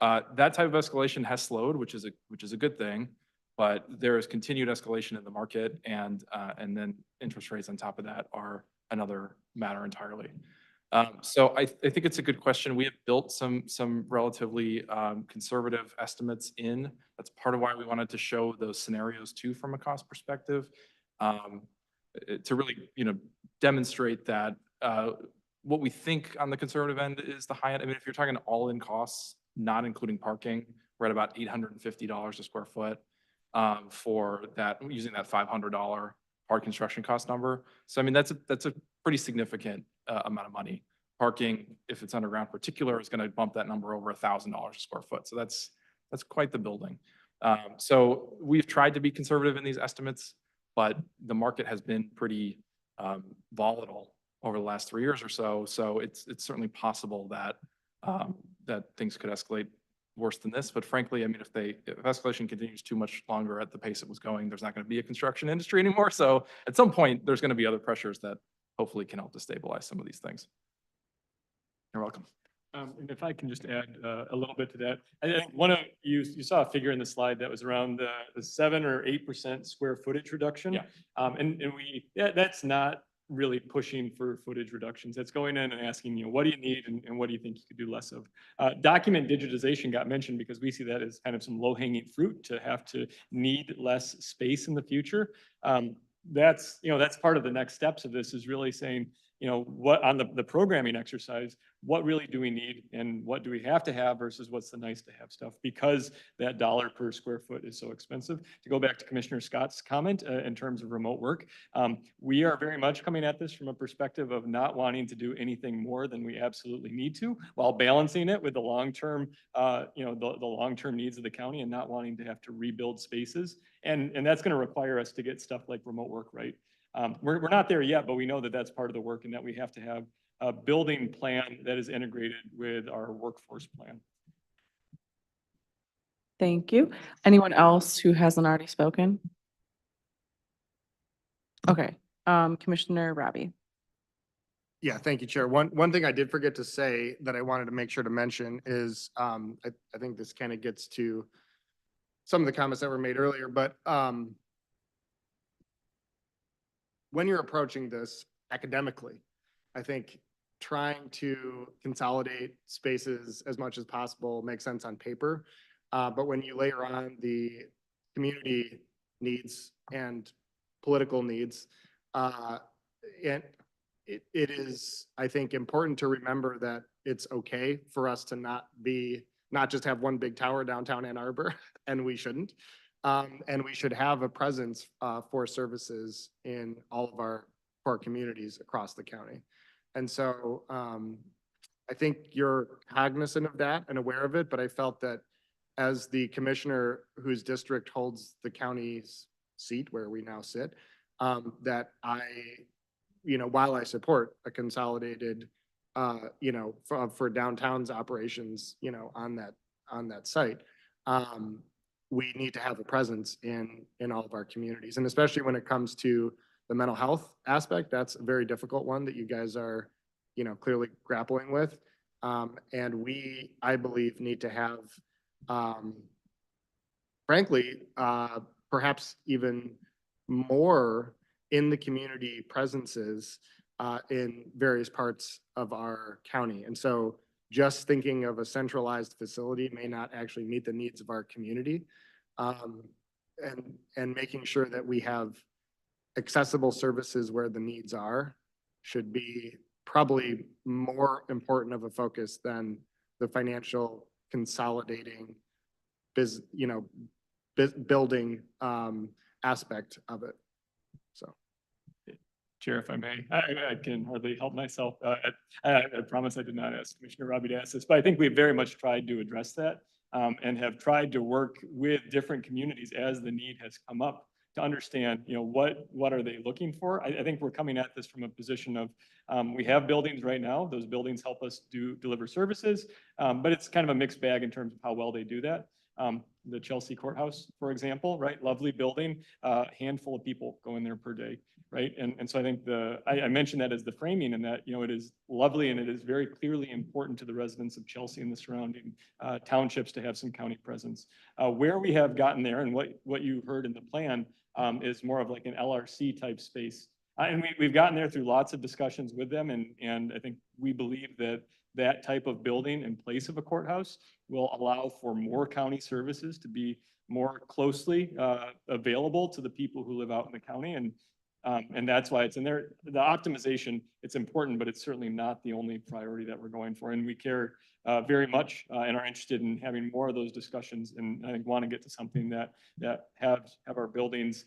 That type of escalation has slowed, which is a good thing, but there is continued escalation in the market, and then interest rates on top of that are another matter entirely. So I think it's a good question. We have built some relatively conservative estimates in. That's part of why we wanted to show those scenarios too from a cost perspective, to really demonstrate that what we think on the conservative end is the high end. I mean, if you're talking all-in costs, not including parking, we're at about $850 a square foot for that, using that $500 hard construction cost number. So I mean, that's a pretty significant amount of money. Parking, if it's underground particular, is going to bump that number over $1,000 a square foot. So that's quite the building. So we've tried to be conservative in these estimates, but the market has been pretty volatile over the last 3 years or so. So it's certainly possible that that things could escalate worse than this. But frankly, I mean, if escalation continues too much longer at the pace it was going, there's not going to be a construction industry anymore. So at some point, there's going to be other pressures that hopefully can help to stabilize some of these things. You're welcome. And if I can just add a little bit to that, I think one of you saw a figure in the slide that was around the 7 or 8% square footage reduction. Yeah. That's not really pushing for footage reductions. That's going in and asking, what do you need and what do you think you could do less of? Document digitization got mentioned because we see that as kind of some low-hanging fruit to have to need less space in the future. That's part of the next steps of this, is really saying, what on the programming exercise, what really do we need and what do we have to have versus what's the nice to have stuff, because that dollar per square foot is so expensive. To go back to Commissioner Scott's comment in terms of remote work, we are very much coming at this from a perspective of not wanting to do anything more than we absolutely need to, while balancing it with the long-term, the long-term needs of the county, and not wanting to have to rebuild spaces. And that's going to require us to get stuff like remote work right. We're not there yet, but we know that that's part of the work, and that we have to have a building plan that is integrated with our workforce plan. Thank you. Anyone else who hasn't already spoken? Okay, Commissioner Robbie. Yeah, thank you, Chair. One thing I did forget to say that I wanted to make sure to mention is, I think this kind of gets to some of the comments that were made earlier, but when you're approaching this academically, I think trying to consolidate spaces as much as possible makes sense on paper. But when you layer on the community needs and political needs, and it is, I think, important to remember that it's okay for us to not just have one big tower downtown Ann Arbor, and we shouldn't. And we should have a presence for services in all of our core communities across the county. And so I think you're cognizant of that and aware of it, but I felt that as the commissioner whose district holds the county's seat where we now sit, that while I support a consolidated, for downtown's operations, on that site, we need to have a presence in all of our communities. And especially when it comes to the mental health aspect, that's a very difficult one that you guys are, clearly grappling with. And we, I believe, need to have, frankly, perhaps even more in the community presences in various parts of our county. And so just thinking of a centralized facility may not actually meet the needs of our community. And making sure that we have accessible services where the needs are should be probably more important of a focus than the financial consolidating building aspect of it. So. Chair, if I may, I can hardly help myself. I promise I did not ask Commissioner Robbie to ask this, but I think we've very much tried to address that and have tried to work with different communities as the need has come up to understand, what are they looking for? I think we're coming at this from a position of we have buildings right now. Those buildings help us deliver services, but it's kind of a mixed bag in terms of how well they do that. The Chelsea Courthouse, for example, right? Lovely building, handful of people go in there per day, right? And so I think I mentioned that as the framing, and that, it is lovely and it is very clearly important to the residents of Chelsea and the surrounding townships to have some county presence. Where we have gotten there, and what you heard in the plan is more of like an LRC type space. And we've gotten there through lots of discussions with them, and I think we believe that type of building in place of a courthouse will allow for more county services to be more closely available to the people who live out in the county. And that's why it's in there. The optimization, it's important, but it's certainly not the only priority that we're going for. And we care very much and are interested in having more of those discussions, and I think want to get to something that have our buildings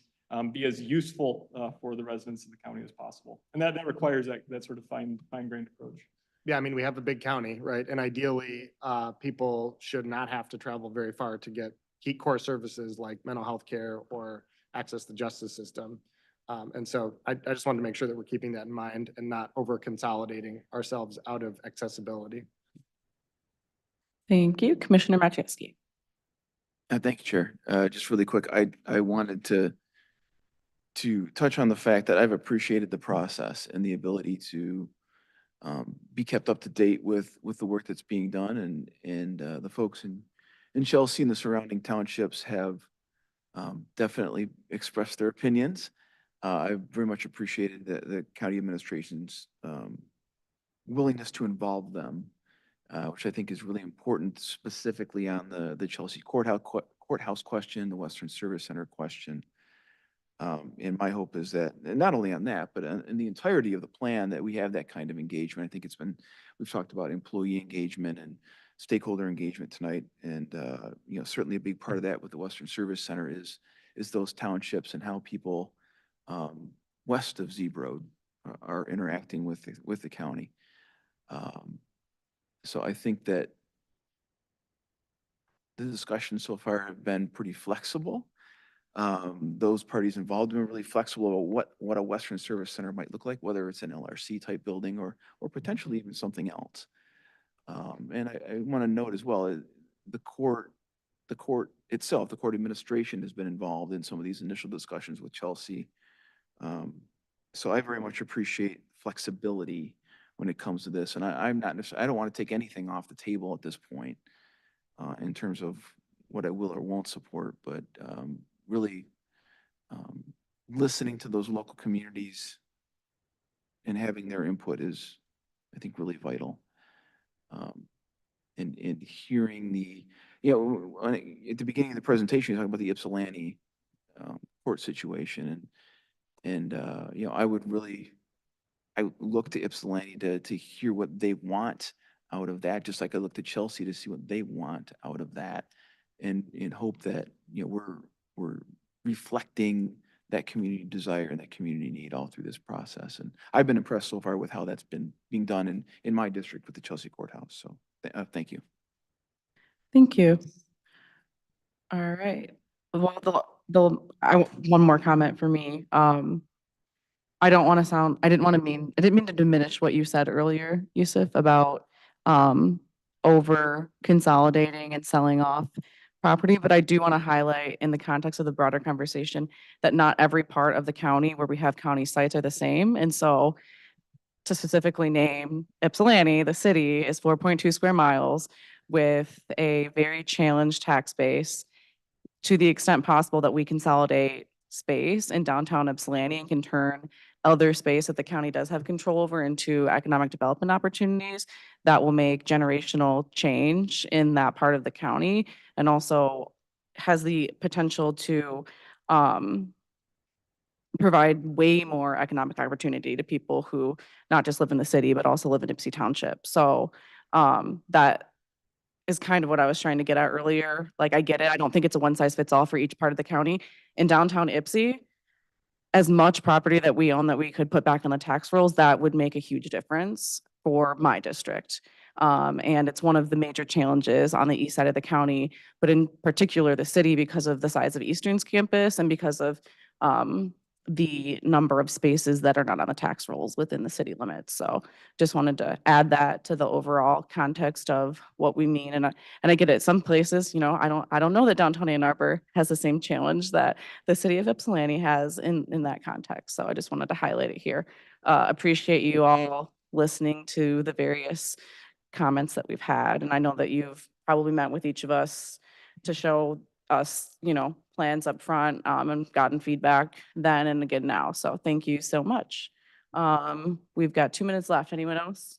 be as useful for the residents of the county as possible. And that requires that sort of fine-grained approach. yeah, I mean, we have a big county, right? And ideally, people should not have to travel very far to get key core services like mental health care or access to the justice system. And so I just wanted to make sure that we're keeping that in mind and not over consolidating ourselves out of accessibility. Thank you. Commissioner Machewski. Thank you, Chair. Just really quick, I wanted to touch on the fact that I've appreciated the process and the ability to be kept up to date with the work that's being done, and the folks in Chelsea and the surrounding townships have definitely expressed their opinions. I very much appreciated the county administration's willingness to involve them, which I think is really important, specifically on the Chelsea courthouse question, the Western Service Center question. And my hope is that, and not only on that, but in the entirety of the plan, that we have that kind of engagement. I think we've talked about employee engagement and stakeholder engagement tonight. And, certainly a big part of that with the Western Service Center is those townships and how people west of Zeb Road are interacting with the county. So I think that the discussions so far have been pretty flexible. Those parties involved have been really flexible about what a Western Service Center might look like, whether it's an LRC type building or potentially even something else. And I want to note as well, the court itself, the court administration has been involved in some of these initial discussions with Chelsea. So I very much appreciate flexibility when it comes to this. And I'm not necessarily, I don't want to take anything off the table at this point in terms of what I will or won't support, but really listening to those local communities and having their input is, I think, really vital. And hearing at the beginning of the presentation, you talked about the Ypsilanti court situation, and I look to Ypsilanti to hear what they want out of that, just like I look to Chelsea to see what they want out of that, and hope that we're reflecting that community desire and that community need all through this process. And I've been impressed so far with how that's been being done in my district with the Chelsea Courthouse. So thank you. Thank you. All right. Well, one more comment for me. I didn't mean to diminish what you said earlier, Yusuf, about over consolidating and selling off property, but I do want to highlight in the context of the broader conversation that not every part of the county where we have county sites are the same. And so to specifically name Ypsilanti, the city is 4.2 square miles with a very challenged tax base. To the extent possible that we consolidate space in downtown Ypsilanti and can turn other space that the county does have control over into economic development opportunities, that will make generational change in that part of the county, and also has the potential to provide way more economic opportunity to people who not just live in the city, but also live in Ypsi Township. So that is kind of what I was trying to get at earlier. Like, I get it. I don't think it's a one size fits all for each part of the county. In downtown Ypsi, as much property that we own that we could put back on the tax rolls, that would make a huge difference for my district. And it's one of the major challenges on the east side of the county, but in particular the city, because of the size of Eastern's campus and because of the number of spaces that are not on the tax rolls within the city limits. So just wanted to add that to the overall context of what we mean. And I get it. Some places, I don't know that downtown Ann Arbor has the same challenge that the city of Ypsilanti has in that context. So I just wanted to highlight it here. Appreciate you all listening to the various comments that we've had. And I know that you've probably met with each of us to show us, plans up front, and gotten feedback then and again now. So thank you so much. We've got 2 minutes left. Anyone else?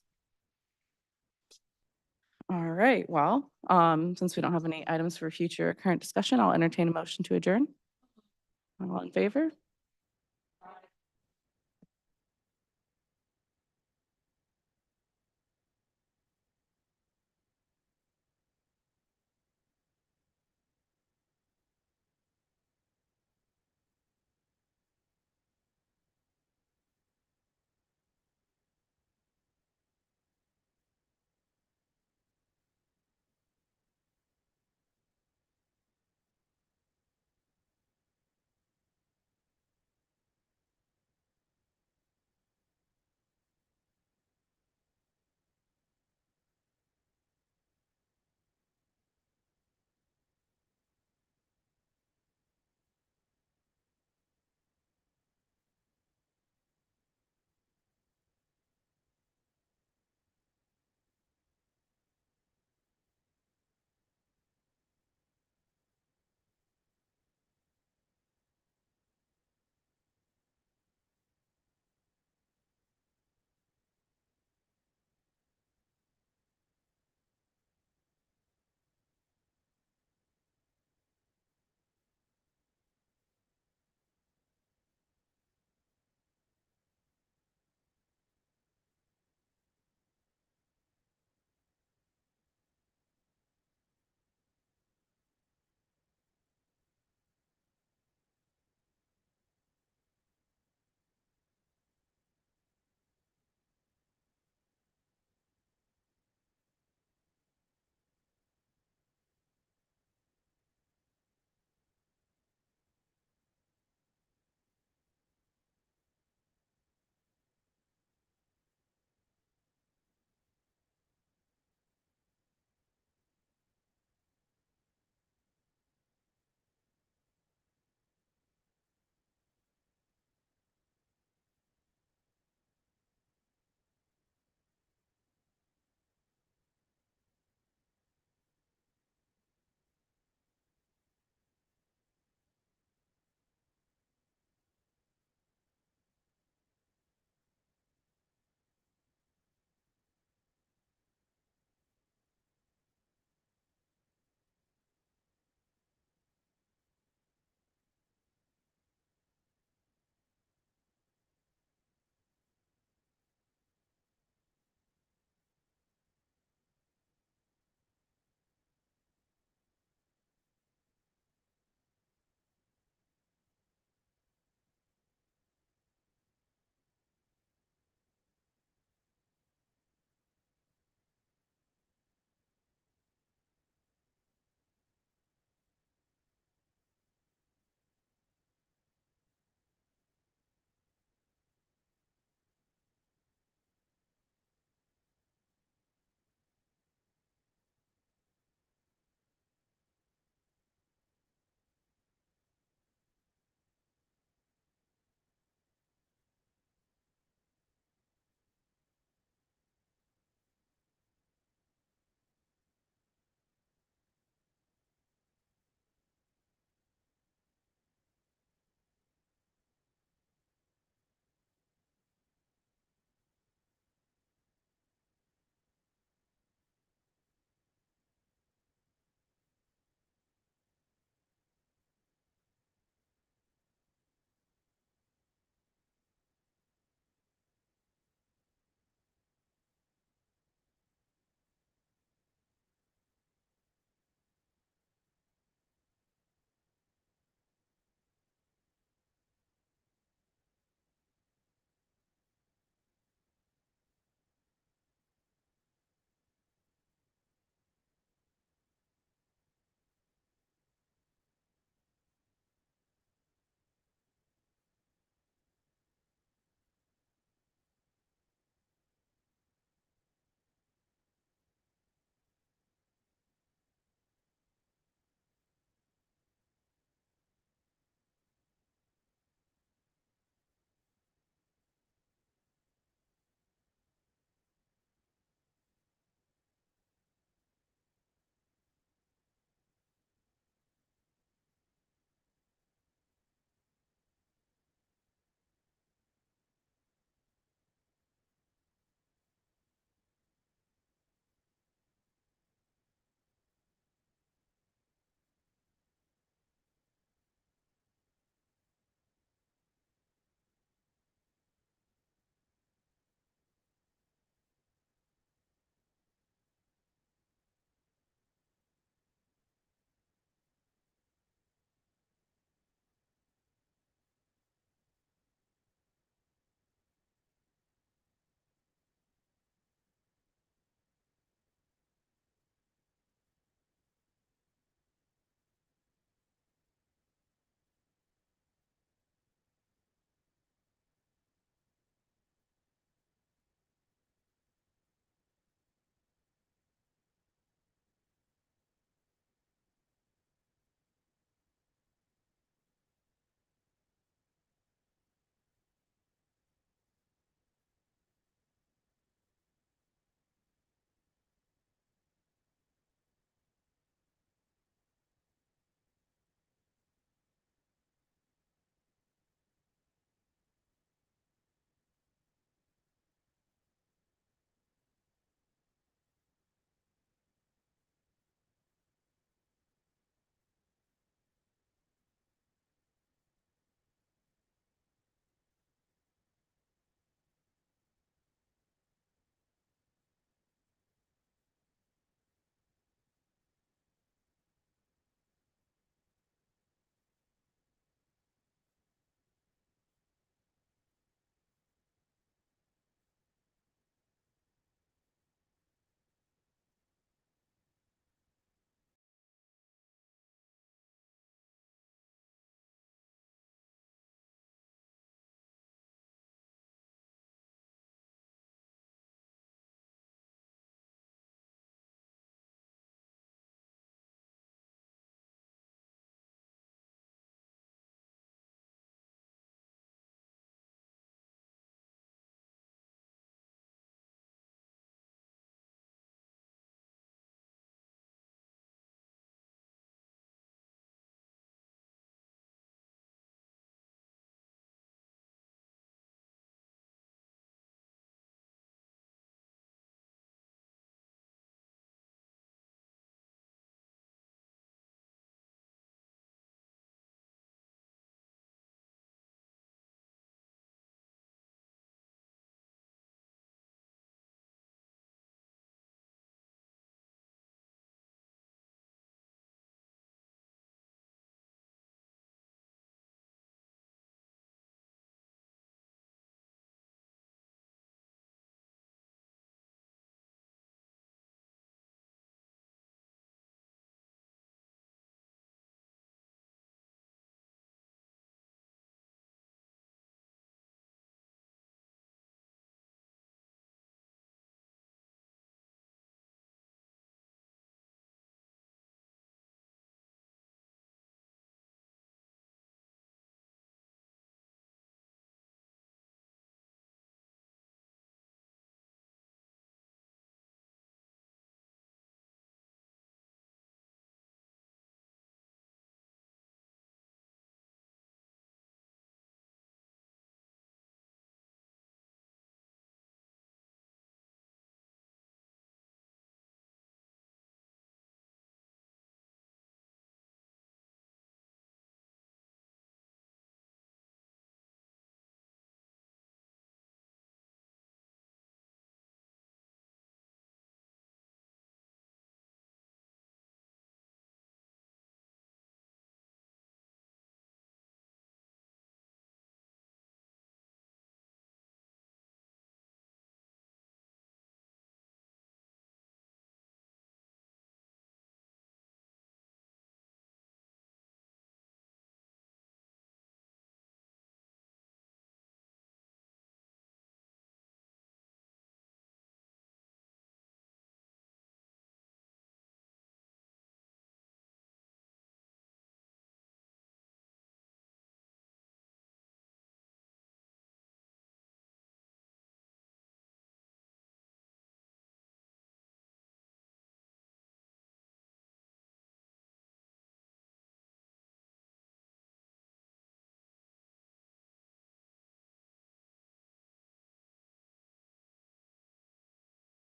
All right. Well, since we don't have any items for future current discussion, I'll entertain a motion to adjourn. All in favor?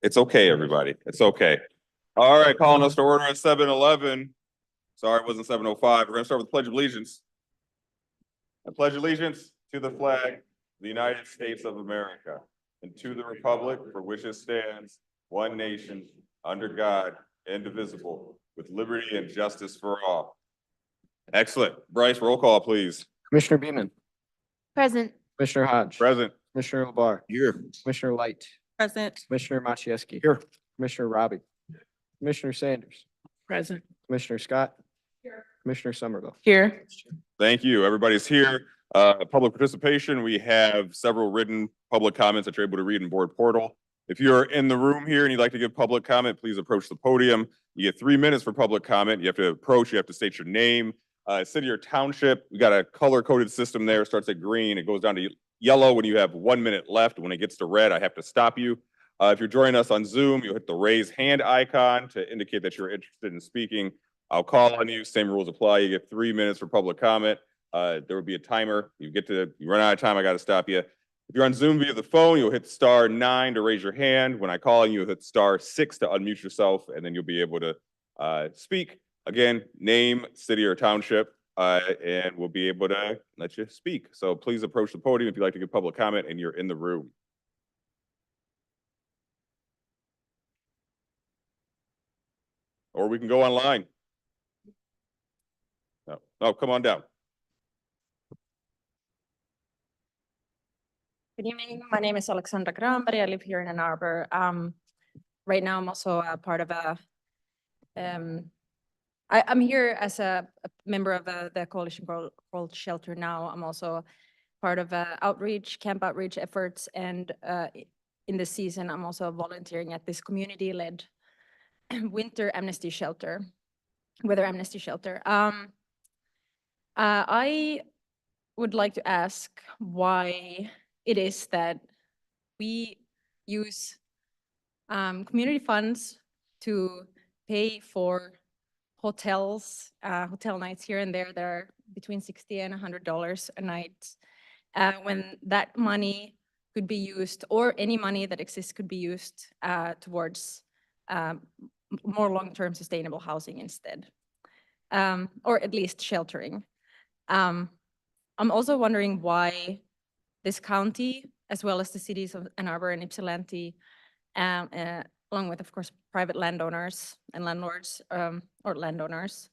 It's okay, everybody. It's okay. All right, calling us to order at 7:11. Sorry, it wasn't 7:05. We're gonna start with the Pledge of Allegiance. I pledge allegiance to the flag, of the United States of America, and to the republic for which it stands, one nation, under God, indivisible, with liberty and justice for all. Excellent. Bryce, roll call, please. Commissioner Beaman, Present. Commissioner Hodge. Present. Commissioner LeBar, Here. Commissioner Light, Present. Commissioner Machieski. Here. Commissioner Robbie. Commissioner Sanders. Present. Commissioner Scott. Commissioner Somerville. Here. Thank you. Everybody's here. Public participation, we have several written public comments that you're able to read in board portal. If you're in the room here and you'd like to give public comment, please approach the podium. You get 3 minutes for public comment. You have to approach, you have to state your name, city or township. We got a color-coded system there. It starts at green. It goes down to yellow when you have 1 minute left. When it gets to red, I have to stop you. If you're joining us on Zoom, you'll hit the raise hand icon to indicate that you're interested in speaking. I'll call on you. Same rules apply. You get 3 minutes for public comment. There will be a timer. You run out of time, I got to stop you. If you're on Zoom via the phone, you'll hit *9 to raise your hand. When I call on you, hit *6 to unmute yourself, and then you'll be able to speak. Again, name, city, or township, and we'll be able to let you speak. So please approach the podium if you'd like to give public comment and you're in the room. Or we can go online. No, come on down. Good evening. My name is Alexandra Granberg. I live here in Ann Arbor. Right now, I'm also a part of I'm here as a member of the coalition called Shelter Now. I'm also part of camp outreach efforts, and in this season, I'm also volunteering at this community-led winter amnesty shelter, weather amnesty shelter. I would like to ask why it is that we use community funds to pay for hotels, hotel nights here and there that are between $60 and $100 a night, when that money could be used, or any money that exists could be used towards more long-term sustainable housing instead, or at least sheltering. I'm also wondering why this county, as well as the cities of Ann Arbor and Ypsilanti, along with, of course, private landowners and landlords, or landowners,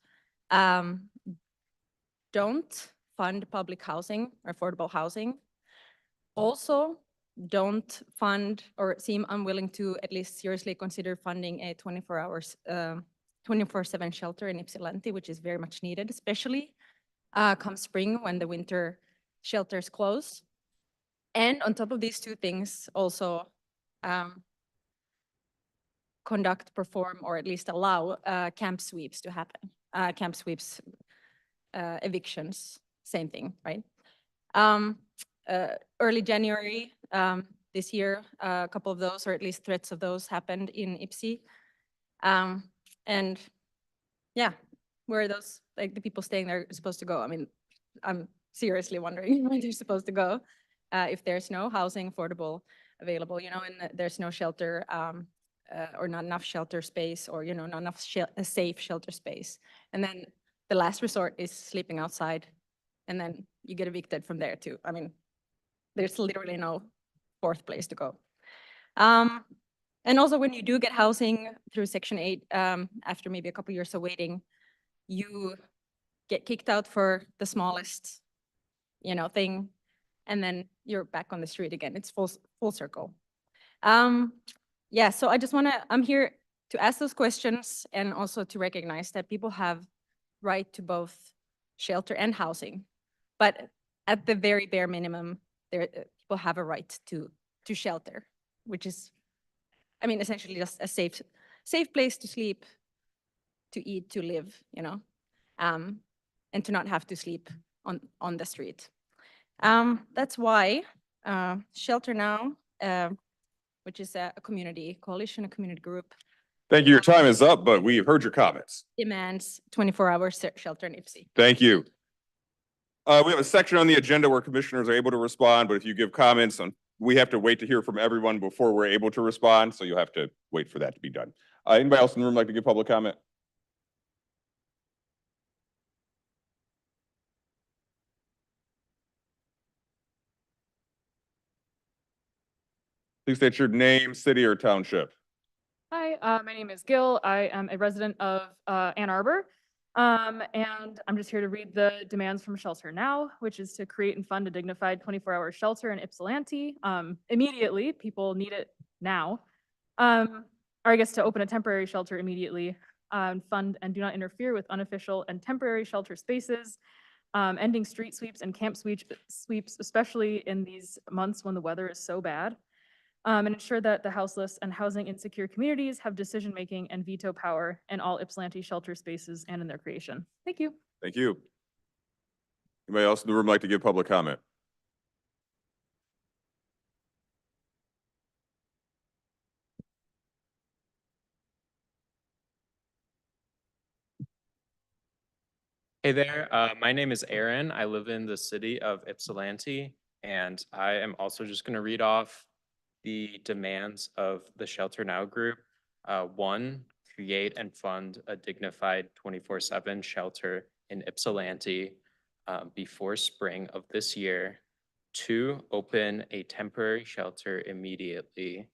don't fund public housing or affordable housing. Also, don't fund or seem unwilling to at least seriously consider funding a 24/7 shelter in Ypsilanti, which is very much needed, especially come spring when the winter shelters close. And on top of these two things, also conduct, perform, or at least allow camp sweeps to happen. Camp sweeps, evictions, same thing, right? Early January this year, a couple of those, or at least threats of those, happened in Ypsi. And yeah, where are those, like, the people staying there supposed to go? I mean, I'm seriously wondering where they're supposed to go if there's no housing affordable available, you know, and there's no shelter or not enough shelter space, or, you know, not enough safe shelter space. And then the last resort is sleeping outside, and then you get evicted from there too. I mean, there's literally no fourth place to go. And also, when you do get housing through Section 8, after maybe a couple years of waiting, you get kicked out for the smallest, you know, thing, and then you're back on the street again. It's full circle. Yeah, so I'm here to ask those questions, and also to recognize that people have right to both shelter and housing, but at the very bare minimum, people have a right to shelter, which is, I mean, essentially just a safe place to sleep, to eat, to live, you know, and to not have to sleep on the street. That's why Shelter Now, which is a community coalition, a community group. Thank you. Your time is up, but we've heard your comments. Demands 24-hour shelter in Ypsi. Thank you. We have a section on the agenda where commissioners are able to respond, but if you give comments on we have to wait to hear from everyone before we're able to respond, so you'll have to wait for that to be done. Anybody else in the room like to give public comment? Please state your name, city, or township. Hi, my name is Gil. I am a resident of Ann Arbor. And I'm just here to read the demands from Shelter Now, which is to create and fund a dignified 24-hour shelter in Ypsilanti immediately. People need it now. Or I guess to open a temporary shelter immediately, fund and do not interfere with unofficial and temporary shelter spaces, ending street sweeps and camp sweeps, especially in these months when the weather is so bad. And ensure that the houseless and housing insecure communities have decision-making and veto power in all Ypsilanti shelter spaces and in their creation. Thank you. Thank you. Anybody else in the room like to give public comment? Hey there, my name is Aaron. I live in the city of Ypsilanti, and I am also just going to read off the demands of the Shelter Now group. One, create and fund a dignified 24/7 shelter in Ypsilanti before spring of this year. Two, open a temporary shelter immediately.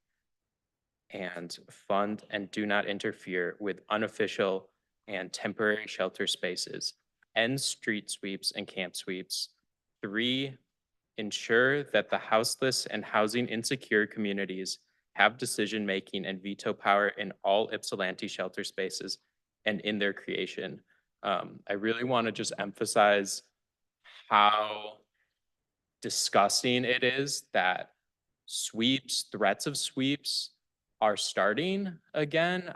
And fund and do not interfere with unofficial and temporary shelter spaces. End street sweeps and camp sweeps. Three, ensure that the houseless and housing insecure communities have decision-making and veto power in all Ypsilanti shelter spaces and in their creation. I really want to just emphasize how disgusting it is that sweeps, threats of sweeps are starting again.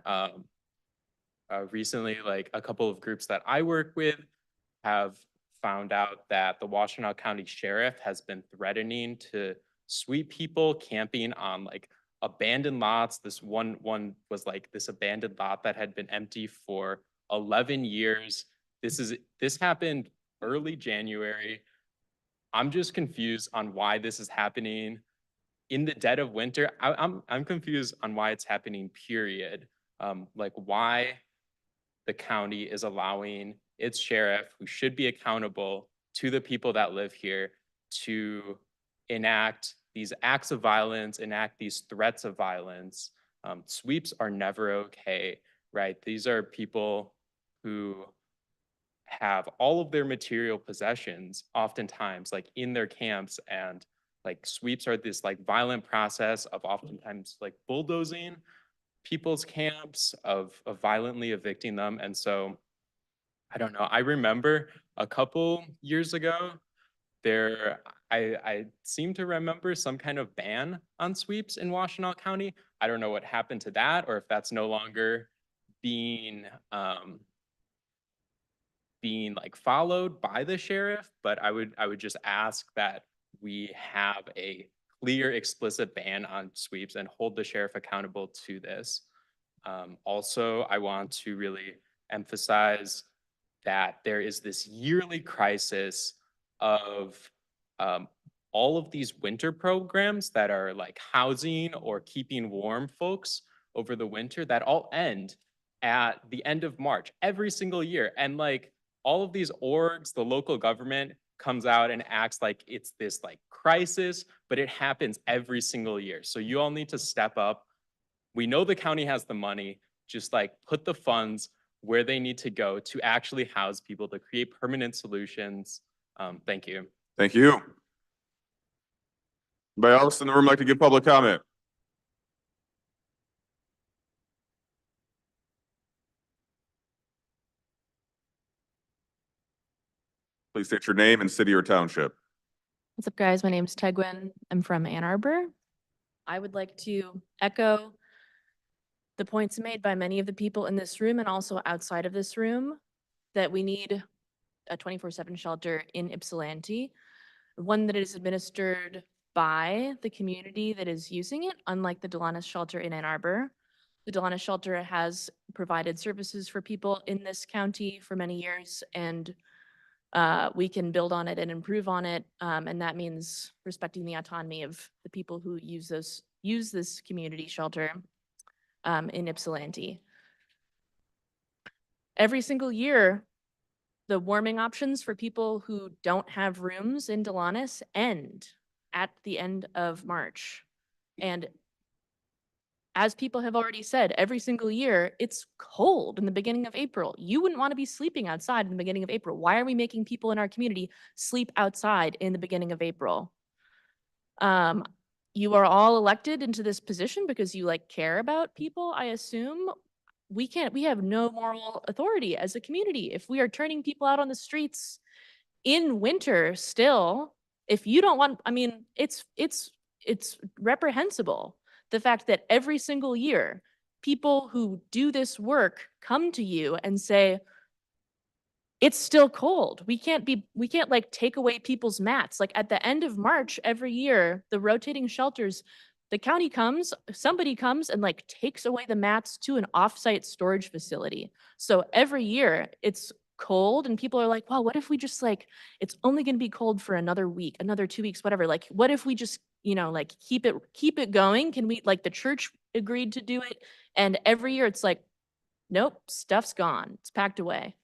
Recently, like a couple of groups that I work with have found out that the Washtenaw County Sheriff has been threatening to sweep people camping on like abandoned lots. This one was like this abandoned lot that had been empty for 11 years. This happened early January. I'm just confused on why this is happening in the dead of winter. I'm confused on why it's happening, period. Like why the county is allowing its sheriff, who should be accountable to the people that live here, to enact these acts of violence, enact these threats of violence. Sweeps are never okay, right? These are people who have all of their material possessions oftentimes like in their camps, and like sweeps are this like violent process of oftentimes like bulldozing people's camps, of violently evicting them. And so I don't know, I remember a couple years ago I seem to remember some kind of ban on sweeps in Washtenaw County. I don't know what happened to that, or if that's no longer being like followed by the sheriff, but I would just ask that we have a clear, explicit ban on sweeps and hold the sheriff accountable to this. Also, I want to really emphasize that there is this yearly crisis of all of these winter programs that are like housing or keeping warm folks over the winter that all end at the end of March every single year. And like all of these orgs, the local government comes out and acts like it's this like crisis, but it happens every single year. So you all need to step up. We know the county has the money, just like put the funds where they need to go to actually house people, to create permanent solutions. Thank you. Thank you. Anybody else in the room like to give public comment? Please state your name and city or township. What's up, guys? My name's Tegwin. I'm from Ann Arbor. I would like to echo the points made by many of the people in this room and also outside of this room that we need a 24/7 shelter in Ypsilanti, one that is administered by the community that is using it, unlike the Delanus shelter in Ann Arbor. The Delanus shelter has provided services for people in this county for many years, and we can build on it and improve on it. And that means respecting the autonomy of the people who use this community shelter in Ypsilanti. Every single year, the warming options for people who don't have rooms in Delonis end at the end of March. And as people have already said, every single year, it's cold in the beginning of April. You wouldn't want to be sleeping outside in the beginning of April. Why are we making people in our community sleep outside in the beginning of April? You are all elected into this position because you care about people, I assume. We have no moral authority as a community. If we are turning people out on the streets in winter still, if you don't want, I mean, it's reprehensible. The fact that every single year, people who do this work come to you and say, it's still cold. We can't take away people's mats. At the end of March every year, the rotating shelters, the county somebody comes and takes away the mats to an offsite storage facility. So every year it's cold and people are like, well, what if we just it's only going to be cold for another week, another 2 weeks, whatever. What if we just, keep it going? Can we, the church agreed to do it. And every year it's nope, stuff's gone. It's packed away.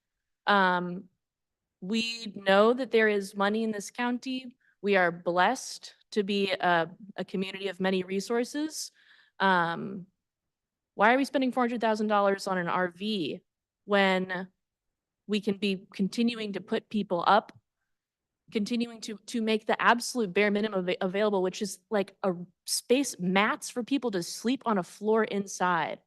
We know that there is money in this county. We are blessed to be a community of many resources. Why are we spending $400,000 on an RV when we can be continuing to put people up, continuing to make the absolute bare minimum available, which is a space, mats for people to sleep on a floor inside?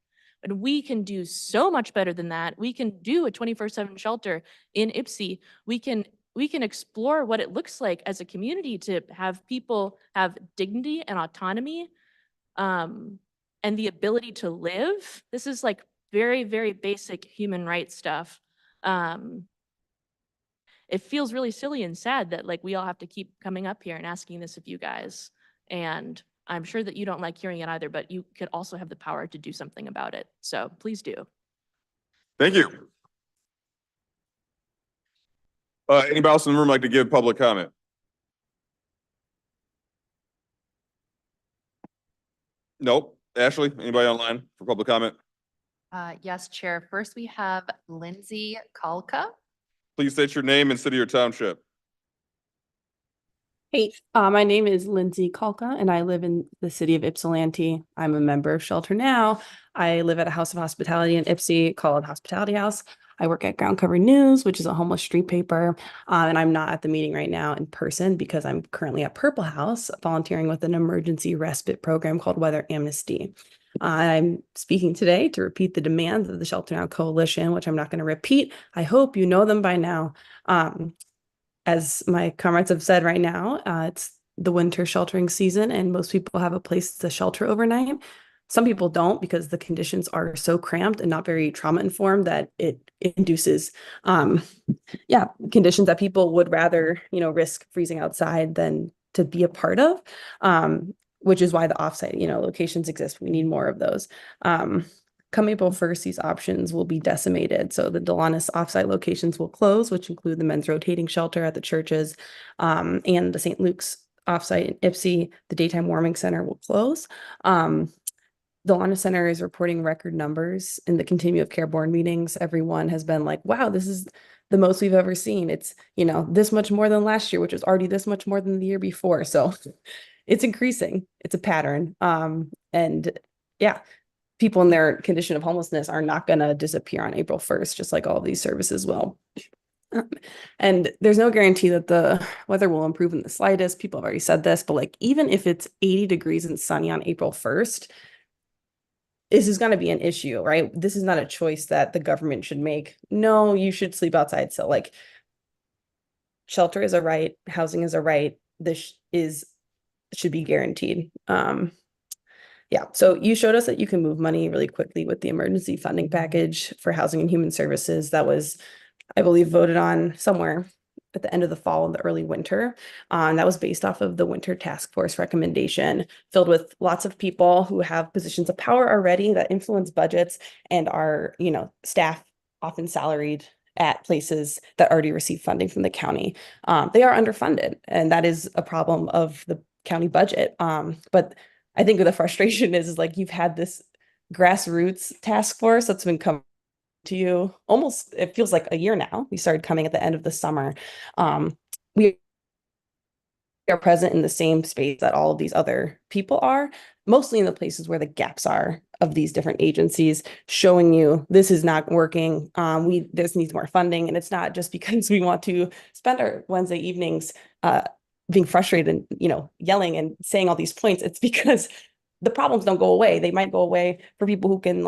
And we can do so much better than that. We can do a 24/7 shelter in Ypsi. We can explore what it looks like as a community to have people have dignity and autonomy, and the ability to live. This is very, very basic human rights stuff. It feels really silly and sad that we all have to keep coming up here and asking this of you guys. And I'm sure that you don't like hearing it either, but you could also have the power to do something about it. So please do. Thank you. Anybody else in the room like to give public comment? Nope. Ashley, anybody online for public comment? Yes, Chair. First, we have Lindsay Kalka. Please state your name and city or township. Hey, my name is Lindsay Kalka and I live in the city of Ypsilanti. I'm a member of Shelter Now. I live at a house of hospitality in Ypsi called Hospitality House. I work at Ground Cover News, which is a homeless street paper. And I'm not at the meeting right now in person because I'm currently at Purple House volunteering with an emergency respite program called Weather Amnesty. I'm speaking today to repeat the demands of the Shelter Now Coalition, which I'm not going to repeat. I hope you know them by now. As my comrades have said right now, it's the winter sheltering season and most people have a place to shelter overnight. Some people don't because the conditions are so cramped and not very trauma informed that it induces, conditions that people would rather, risk freezing outside than to be a part of, which is why the offsite, locations exist. We need more of those. Come April 1st, these options will be decimated. So the Delonis offsite locations will close, which include the men's rotating shelter at the churches, and the St. Luke's offsite in Ypsi. The daytime warming center will close. Delonis Center is reporting record numbers in the continuum of care board meetings. Everyone has been like, wow, this is the most we've ever seen. It's, this much more than last year, which was already this much more than the year before. So it's increasing. It's a pattern. People in their condition of homelessness are not going to disappear on April 1st, just like all of these services will. And there's no guarantee that the weather will improve in the slightest. People have already said this, but even if it's 80 degrees and sunny on April 1st, this is going to be an issue, right? This is not a choice that the government should make. No, you should sleep outside. So shelter is a right, housing is a right. This should be guaranteed. So you showed us that you can move money really quickly with the emergency funding package for housing and human services that was, I believe, voted on somewhere at the end of the fall and the early winter. That was based off of the winter task force recommendation, filled with lots of people who have positions of power already that influence budgets and are, staff often salaried at places that already receive funding from the county. They are underfunded, and that is a problem of the county budget. But I think the frustration is like you've had this grassroots task force that's been coming to you almost, it feels like a year now. We started coming at the end of the summer. We are present in the same space that all of these other people are, mostly in the places where the gaps are of these different agencies, showing you this is not working. This needs more funding. And it's not just because we want to spend our Wednesday evenings being frustrated and, yelling and saying all these points. It's because the problems don't go away. They might go away for people who can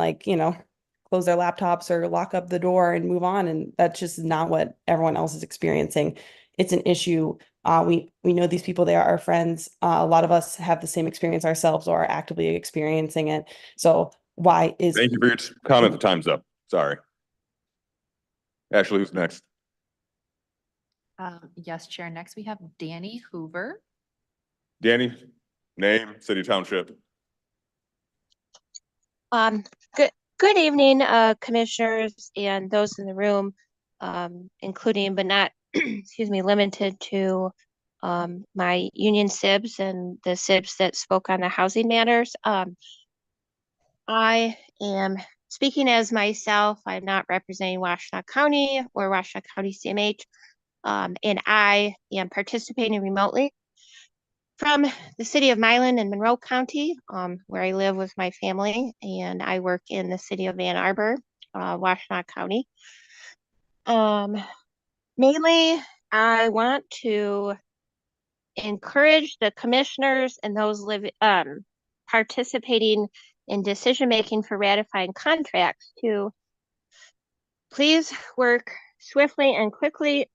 close their laptops or lock up the door and move on. And that's just not what everyone else is experiencing. It's an issue. We know these people, they are our friends. A lot of us have the same experience ourselves or are actively experiencing it. So Thank you for your comment. The time's up. Sorry. Ashley, who's next? Yes, Chair. Next, we have Danny Hoover. Danny, name, city, township. Good evening, commissioners and those in the room, including but not, excuse me, limited to my union SIBs and the SIBs that spoke on the housing matters. I am speaking as myself. I'm not representing Washtenaw County or Washtenaw County CMH, and I am participating remotely from the city of Milan in Monroe County, where I live with my family, and I work in the city of Ann Arbor, Washtenaw County. Mainly, I want to encourage the commissioners and those participating in decision-making for ratifying contracts to please work swiftly and quickly,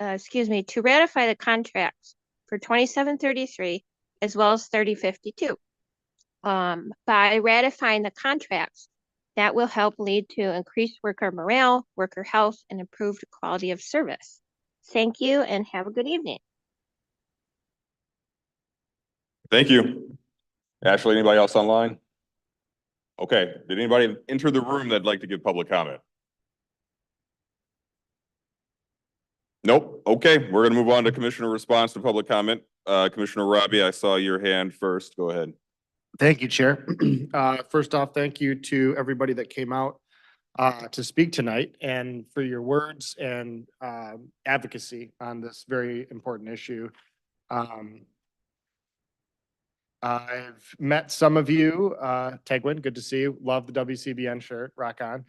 excuse me, to ratify the contracts for 2733 as well as 3052. By ratifying the contracts, that will help lead to increased worker morale, worker health, and improved quality of service. Thank you and have a good evening. Thank you. Ashley, anybody else online? Okay, did anybody enter the room that'd like to give public comment? Nope. Okay, we're gonna move on to commissioner response to public comment. Commissioner Robbie, I saw your hand first. Go ahead. Thank you, Chair. First off, thank you to everybody that came out to speak tonight and for your words and advocacy on this very important issue. I've met some of you, Tegwin, good to see you. Love the WCBN shirt, rock on.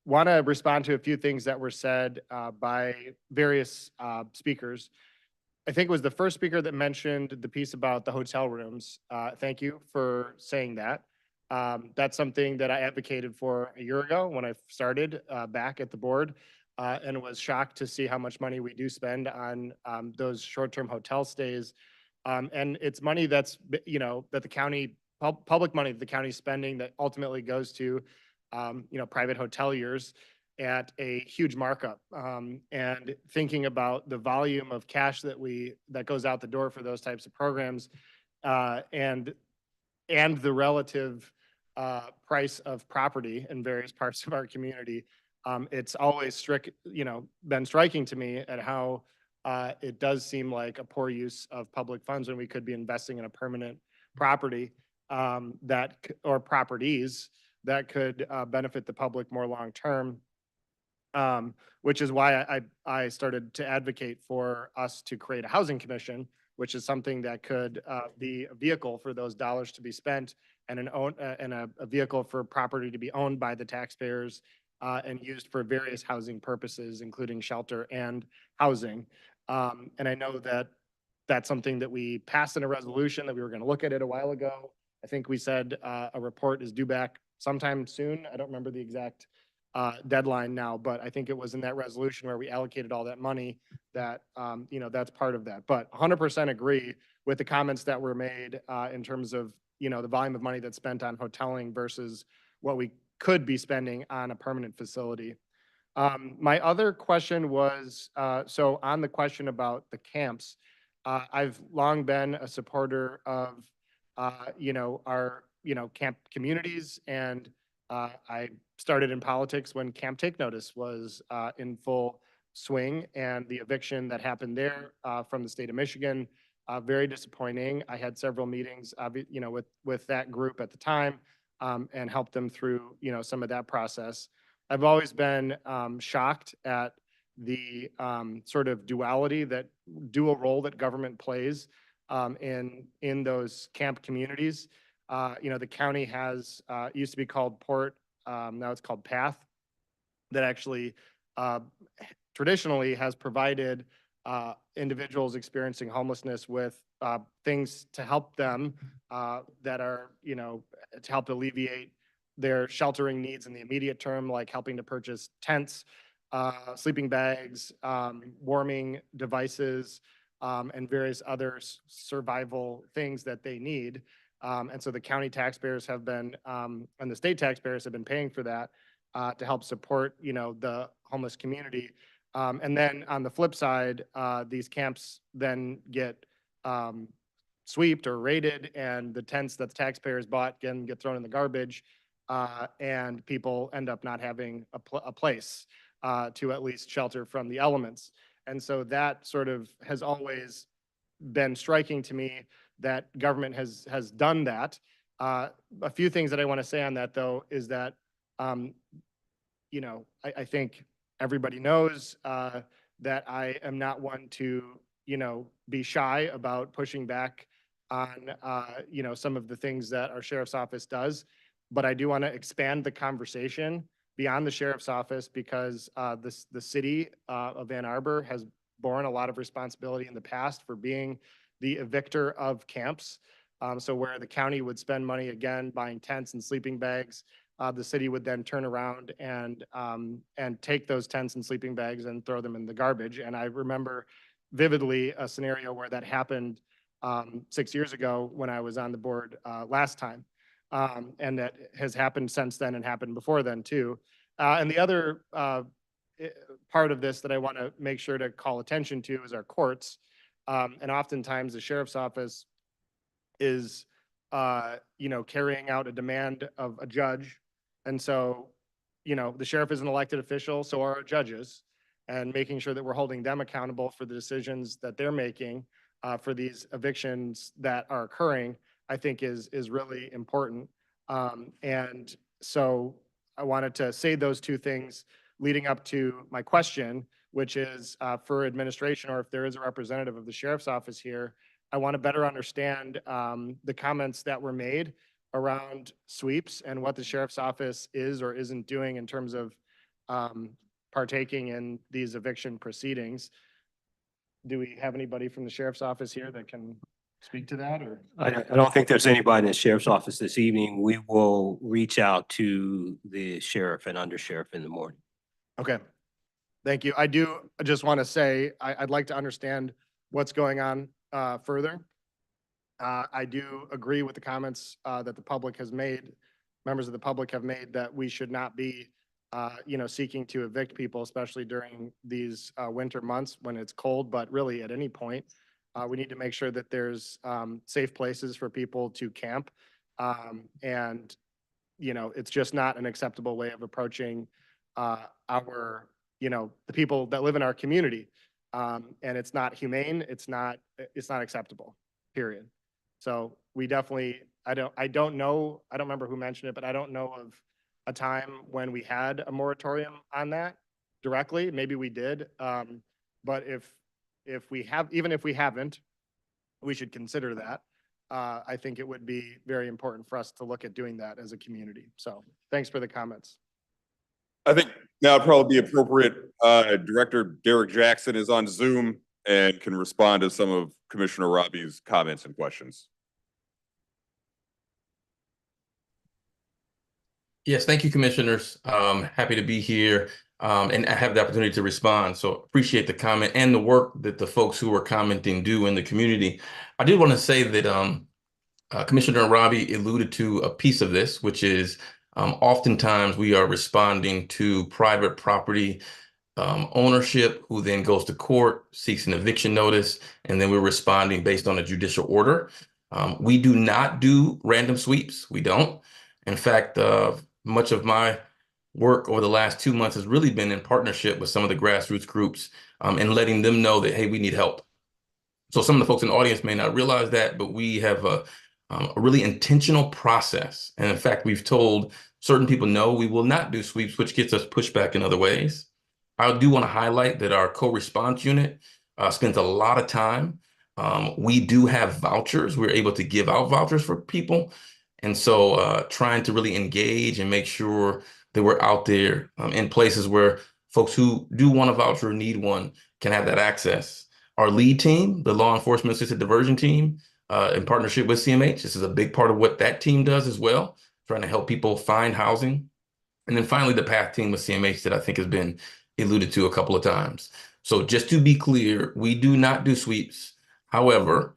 Want to respond to a few things that were said by various speakers. I think it was the first speaker that mentioned the piece about the hotel rooms. Thank you for saying that. That's something that I advocated for a year ago when I started back at the board and was shocked to see how much money we do spend on those short-term hotel stays. And it's money that's, that the county, public money that the county's spending that ultimately goes to, private hoteliers at a huge markup. And thinking about the volume of cash that goes out the door for those types of programs and the relative price of property in various parts of our community, it's always been striking to me at how it does seem like a poor use of public funds when we could be investing in a permanent property or properties that could benefit the public more long-term, which is why I started to advocate for us to create a housing commission, which is something that could be a vehicle for those dollars to be spent and a vehicle for property to be owned by the taxpayers and used for various housing purposes, including shelter and housing. And I know that that's something that we passed in a resolution that we were going to look at it a while ago. I think we said a report is due back sometime soon. I don't remember the exact deadline now, but I think it was in that resolution where we allocated all that money that, that's part of that. But 100% agree with the comments that were made in terms of, the volume of money that's spent on hoteling versus what we could be spending on a permanent facility. My other question was, so on the question about the camps, I've long been a supporter of, our, camp communities and I started in politics when Camp Take Notice was in full swing, and the eviction that happened there from the state of Michigan, very disappointing. I had several meetings, with that group at the time, and helped them through, some of that process. I've always been shocked at the sort of dual role that government plays in those camp communities. The county has, used to be called Port, now it's called Path, that actually traditionally has provided individuals experiencing homelessness with things to help them that are, to help alleviate their sheltering needs in the immediate term, like helping to purchase tents, sleeping bags, warming devices, and various other survival things that they need. And so the county taxpayers have been, and the state taxpayers have been paying for that to help support, the homeless community. And then on the flip side, these camps then get sweeped or raided, and the tents that the taxpayers bought can get thrown in the garbage, and people end up not having a place to at least shelter from the elements. And so that sort of has always been striking to me, that government has done that. A few things that I want to say on that, though, is that, I think everybody knows that I am not one to, be shy about pushing back on, some of the things that our sheriff's office does. But I do want to expand the conversation beyond the sheriff's office, because the city of Ann Arbor has borne a lot of responsibility in the past for being the evictor of camps. So where the county would spend money, again, buying tents and sleeping bags, the city would then turn around and take those tents and sleeping bags and throw them in the garbage. And I remember vividly a scenario where that happened 6 years ago when I was on the board last time. And that has happened since then and happened before then too. And the other part of this that I want to make sure to call attention to is our courts. And oftentimes the sheriff's office is, carrying out a demand of a judge. And so, the sheriff is an elected official, so are our judges, and making sure that we're holding them accountable for the decisions that they're making for these evictions that are occurring, I think is really important. And so I wanted to say those two things leading up to my question, which is for administration, or if there is a representative of the sheriff's office here, I want to better understand the comments that were made around sweeps and what the sheriff's office is or isn't doing in terms of partaking in these eviction proceedings. Do we have anybody from the sheriff's office here that can speak to that? Or I don't think there's anybody in the sheriff's office this evening. We will reach out to the sheriff and undersheriff in the morning. Okay. Thank you. I just want to say, I'd like to understand what's going on further. I do agree with the comments that the public has made, members of the public have made, that we should not be, seeking to evict people, especially during these winter months when it's cold, but really at any point. We need to make sure that there's safe places for people to camp. And, it's just not an acceptable way of approaching our, the people that live in our community. And it's not humane. It's not acceptable, period. So we definitely, I don't remember who mentioned it, but I don't know of a time when we had a moratorium on that directly. Maybe we did. But if we have, even if we haven't, we should consider that. I think it would be very important for us to look at doing that as a community. So thanks for the comments. I think now it'd probably be appropriate. Director Derek Jackson is on Zoom and can respond to some of Commissioner Robbie's comments and questions. Yes, thank you, commissioners. Happy to be here and I have the opportunity to respond. So appreciate the comment and the work that the folks who are commenting do in the community. I did want to say that Commissioner Robbie alluded to a piece of this, which is oftentimes we are responding to private property ownership, who then goes to court, seeks an eviction notice, and then we're responding based on a judicial order. We do not do random sweeps. We don't. In fact, much of my work over the last 2 months has really been in partnership with some of the grassroots groups and letting them know that, hey, we need help. So some of the folks in the audience may not realize that, but we have a really intentional process. And in fact, we've told certain people, no, we will not do sweeps, which gets us pushback in other ways. I do want to highlight that our co-response unit spends a lot of time. We do have vouchers. We're able to give out vouchers for people. And so trying to really engage and make sure that we're out there in places where folks who do want a voucher or need one can have that access. Our lead team, the Law Enforcement Assisted Diversion Team, in partnership with CMH, this is a big part of what that team does as well, trying to help people find housing. And then finally, the PATH team with CMH that I think has been alluded to a couple of times. So just to be clear, we do not do sweeps. However,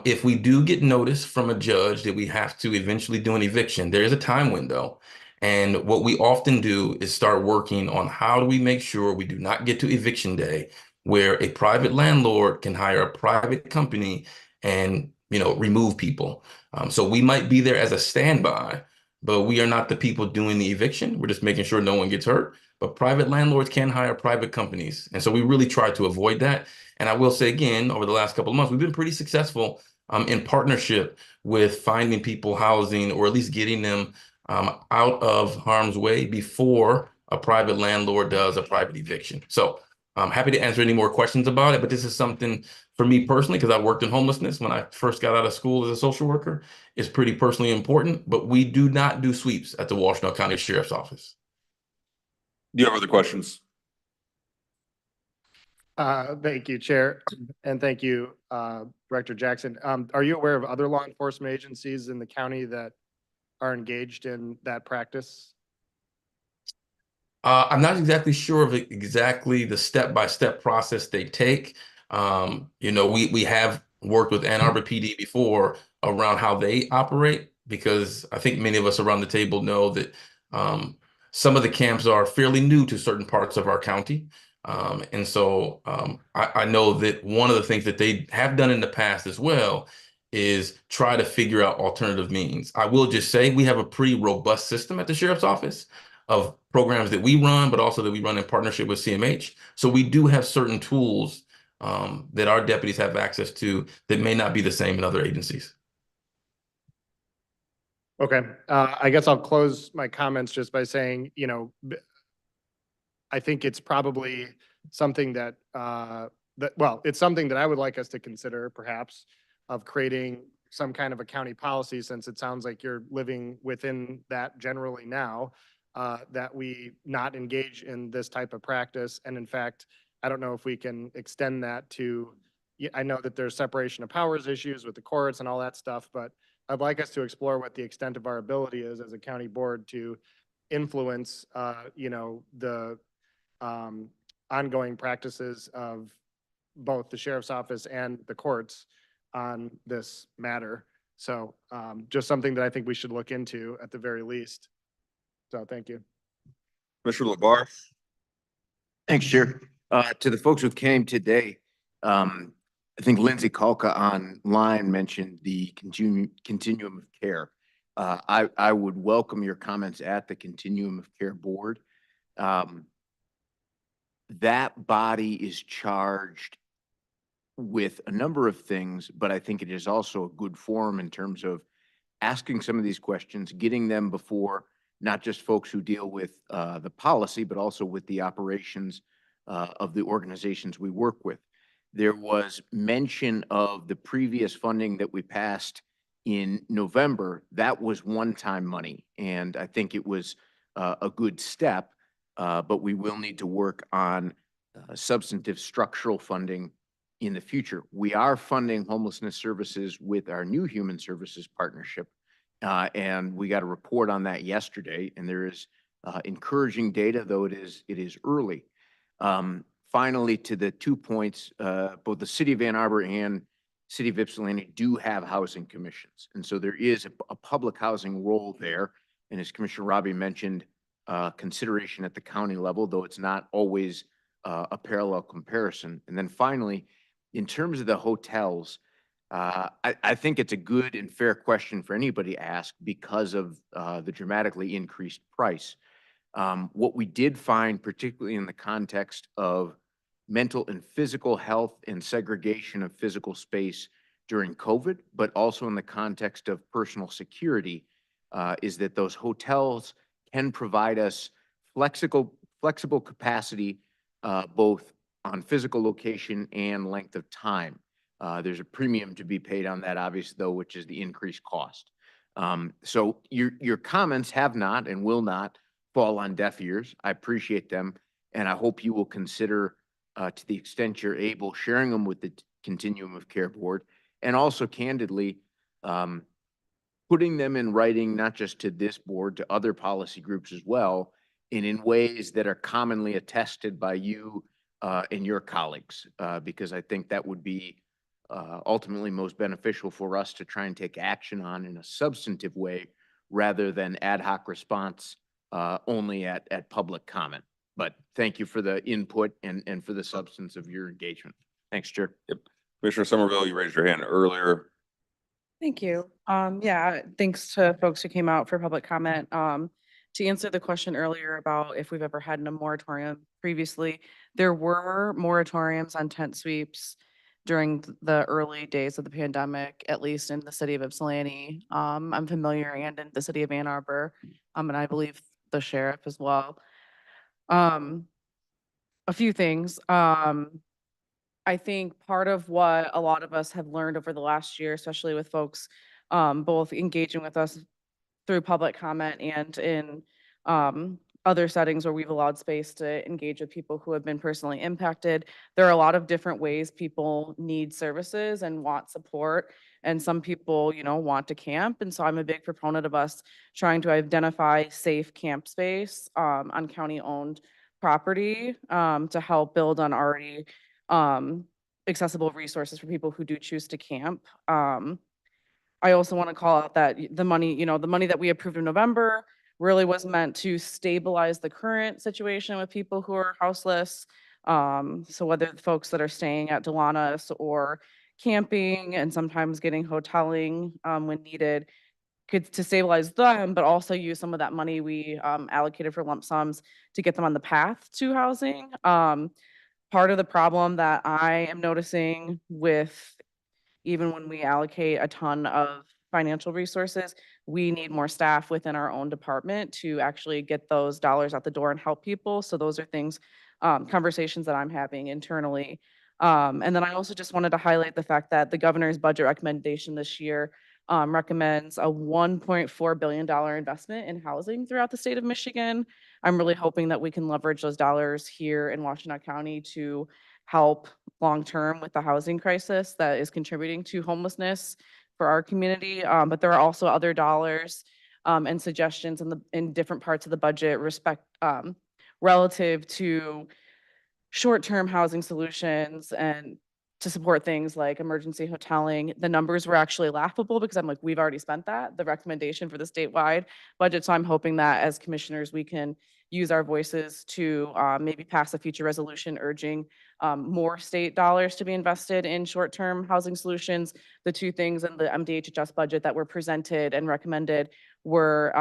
if we do get notice from a judge that we have to eventually do an eviction, there is a time window. And what we often do is start working on how do we make sure we do not get to eviction day where a private landlord can hire a private company and remove people. So we might be there as a standby, but we are not the people doing the eviction. We're just making sure no one gets hurt. But private landlords can hire private companies. And so we really try to avoid that. And I will say again, over the last couple of months, we've been pretty successful in partnership with finding people housing, or at least getting them out of harm's way before a private landlord does a private eviction. So I'm happy to answer any more questions about it, but this is something for me personally, because I worked in homelessness when I first got out of school as a social worker, is pretty personally important, but we do not do sweeps at the Washtenaw County Sheriff's Office. Do you have other questions? Thank you, Chair, and thank you, Director Jackson. Are you aware of other law enforcement agencies in the county that are engaged in that practice? I'm not exactly sure of exactly the step-by-step process they take. We have worked with Ann Arbor PD before around how they operate, because I think many of us around the table know that some of the camps are fairly new to certain parts of our county. And so I know that one of the things that they have done in the past as well is try to figure out alternative means. I will just say we have a pretty robust system at the Sheriff's Office of programs that we run, but also that we run in partnership with CMH. So we do have certain tools that our deputies have access to that may not be the same in other agencies. Okay, I guess I'll close my comments just by saying, I think it's probably something that, it's something that I would like us to consider, perhaps, of creating some kind of a county policy, since it sounds like you're living within that generally now, that we not engage in this type of practice. And in fact, I don't know if we can extend that to, I know that there's separation of powers issues with the courts and all that stuff, but I'd like us to explore what the extent of our ability is as a county board to influence, the ongoing practices of both the sheriff's office and the courts on this matter. So just something that I think we should look into at the very least. So thank you. Commissioner LaBarre. Thanks, Chair. To the folks who came today, I think Lindsay Kalka online mentioned the continuum of care. I would welcome your comments at the Continuum of Care Board. That body is charged with a number of things, but I think it is also a good forum in terms of asking some of these questions, getting them before not just folks who deal with the policy, but also with the operations of the organizations we work with. There was mention of the previous funding that we passed in November. That was one-time money, and I think it was a good step, but we will need to work on substantive structural funding in the future. We are funding homelessness services with our new human services partnership, and we got a report on that yesterday, and there is encouraging data, though it is early. Finally, to the 2 points, both the City of Ann Arbor and City of Ypsilanti do have housing commissions, and so there is a public housing role there. And as Commissioner Robbie mentioned, consideration at the county level, though it's not always a parallel comparison. And then finally, in terms of the hotels, I think it's a good and fair question for anybody to ask because of the dramatically increased price. What we did find, particularly in the context of mental and physical health and segregation of physical space during COVID, but also in the context of personal security, is that those hotels can provide us flexible capacity, both on physical location and length of time. There's a premium to be paid on that, obviously, though, which is the increased cost. So your comments have not and will not fall on deaf ears. I appreciate them, and I hope you will consider, to the extent you're able, sharing them with the Continuum of Care Board, and also candidly, putting them in writing, not just to this board, to other policy groups as well, and in ways that are commonly attested by you and your colleagues, because I think that would be ultimately most beneficial for us to try and take action on in a substantive way rather than ad hoc response only at public comment. But thank you for the input and for the substance of your engagement. Thanks, Chair. Yep. Commissioner Somerville, you raised your hand earlier. Thank you. Yeah, thanks to folks who came out for public comment. To answer the question earlier about if we've ever had a moratorium previously, there were moratoriums on tent sweeps during the early days of the pandemic, at least in the city of Ypsilanti. I'm familiar, and in the city of Ann Arbor, and I believe the sheriff as well. A few things. I think part of what a lot of us have learned over the last year, especially with folks both engaging with us through public comment and in other settings where we've allowed space to engage with people who have been personally impacted. There are a lot of different ways people need services and want support. And some people, want to camp. And so I'm a big proponent of us trying to identify safe camp space on county-owned property to help build on already accessible resources for people who do choose to camp. I also want to call out that the money, the money that we approved in November really was meant to stabilize the current situation with people who are houseless. So whether the folks that are staying at Delana's or camping and sometimes getting hoteling when needed, to stabilize them, but also use some of that money we allocated for lump sums to get them on the path to housing. Part of the problem that I am noticing with even when we allocate a ton of financial resources, we need more staff within our own department to actually get those dollars out the door and help people. So those are things, conversations that I'm having internally. And then I also just wanted to highlight the fact that the governor's budget recommendation this year recommends a $1.4 billion investment in housing throughout the state of Michigan. I'm really hoping that we can leverage those dollars here in Washtenaw County to help long-term with the housing crisis that is contributing to homelessness for our community. But there are also other dollars and suggestions in different parts of the budget relative to short-term housing solutions and to support things like emergency hoteling. The numbers were actually laughable because I'm like, we've already spent that, the recommendation for the statewide budget. So I'm hoping that as commissioners, we can use our voices to maybe pass a future resolution urging more state dollars to be invested in short-term housing solutions. The two things in the MDHHS budget that were presented and recommended were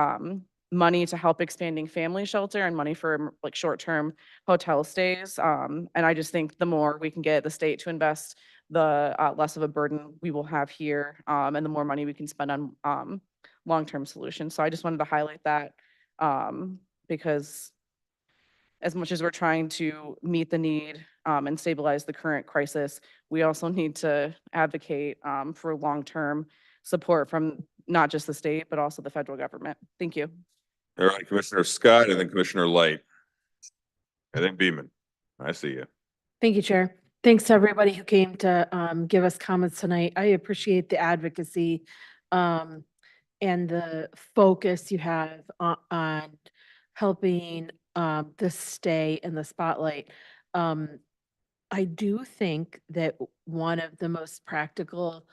money to help expanding family shelter and money for like short-term hotel stays. And I just think the more we can get the state to invest, the less of a burden we will have here, and the more money we can spend on long-term solutions. So I just wanted to highlight that because as much as we're trying to meet the need and stabilize the current crisis, we also need to advocate for long-term support from not just the state, but also the federal government. Thank you. All right, Commissioner Scott and then Commissioner Light. And then Beaman. I see you. Thank you, Chair. Thanks to everybody who came to give us comments tonight. I appreciate the advocacy and the focus you have on helping this stay in the spotlight. I do think that one of the most practical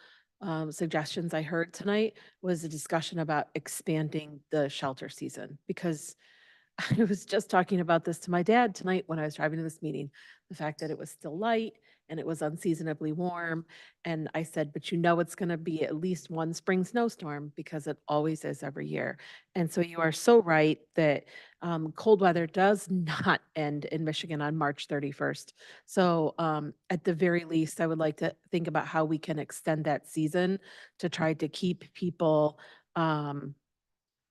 suggestions I heard tonight was a discussion about expanding the shelter season, because I was just talking about this to my dad tonight when I was driving to this meeting, the fact that it was still light and it was unseasonably warm. And I said, but you know, it's going to be at least one spring snowstorm because it always is every year. And so you are so right that cold weather does not end in Michigan on March 31st. So at the very least, I would like to think about how we can extend that season to try to keep people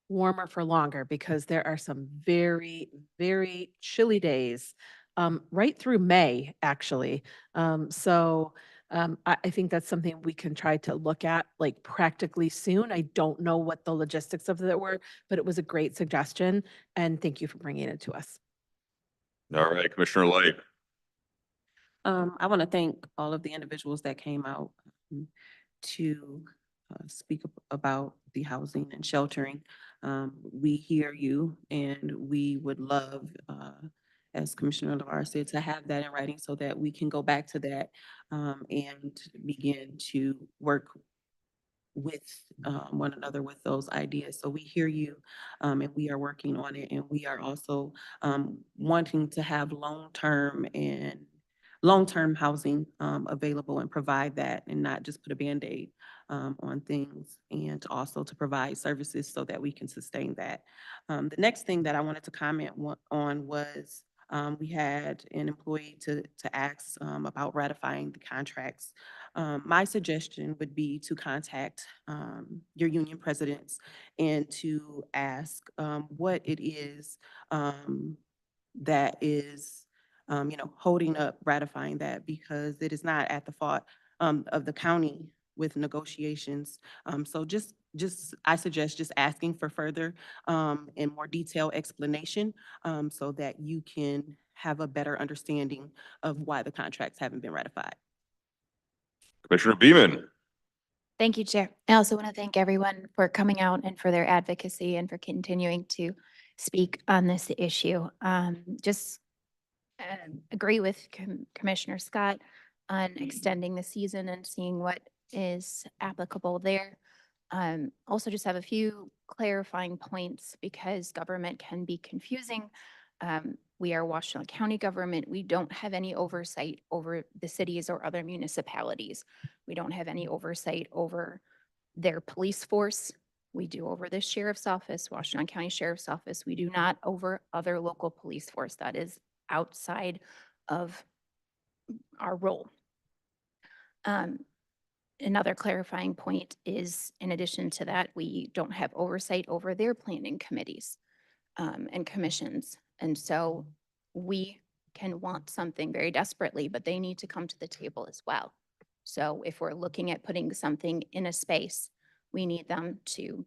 warmer for longer, because there are some very, very chilly days right through May, actually. I think that's something we can try to look at like practically soon. I don't know what the logistics of that were, but it was a great suggestion. And thank you for bringing it to us. All right, Commissioner Light. I want to thank all of the individuals that came out to speak about the housing and sheltering. We hear you, and we would love, as Commissioner LeVar said, to have that in writing so that we can go back to that and begin to work with one another with those ideas. So we hear you, and we are working on it, and we are also wanting to have long-term housing available and provide that, and not just put a Band-Aid on things, and also to provide services so that we can sustain that. The next thing that I wanted to comment on was we had an employee to ask about ratifying the contracts. My suggestion would be to contact your union presidents and to ask what it is that is holding up ratifying that, because it is not at the fault of the county with negotiations. So I suggest just asking for further and more detailed explanation so that you can have a better understanding of why the contracts haven't been ratified. Commissioner Beaman. Thank you, Chair. I also want to thank everyone for coming out and for their advocacy and for continuing to speak on this issue. Just agree with Commissioner Scott on extending the season and seeing what is applicable there. Also just have a few clarifying points because government can be confusing. We are Washtenaw County government. We don't have any oversight over the cities or other municipalities. We don't have any oversight over their police force. We do over the sheriff's office, Washtenaw County Sheriff's Office. We do not over other local police force. That is outside of our role. Another clarifying point is, in addition to that, we don't have oversight over their planning committees and commissions. And so we can want something very desperately, but they need to come to the table as well. So if we're looking at putting something in a space, we need them to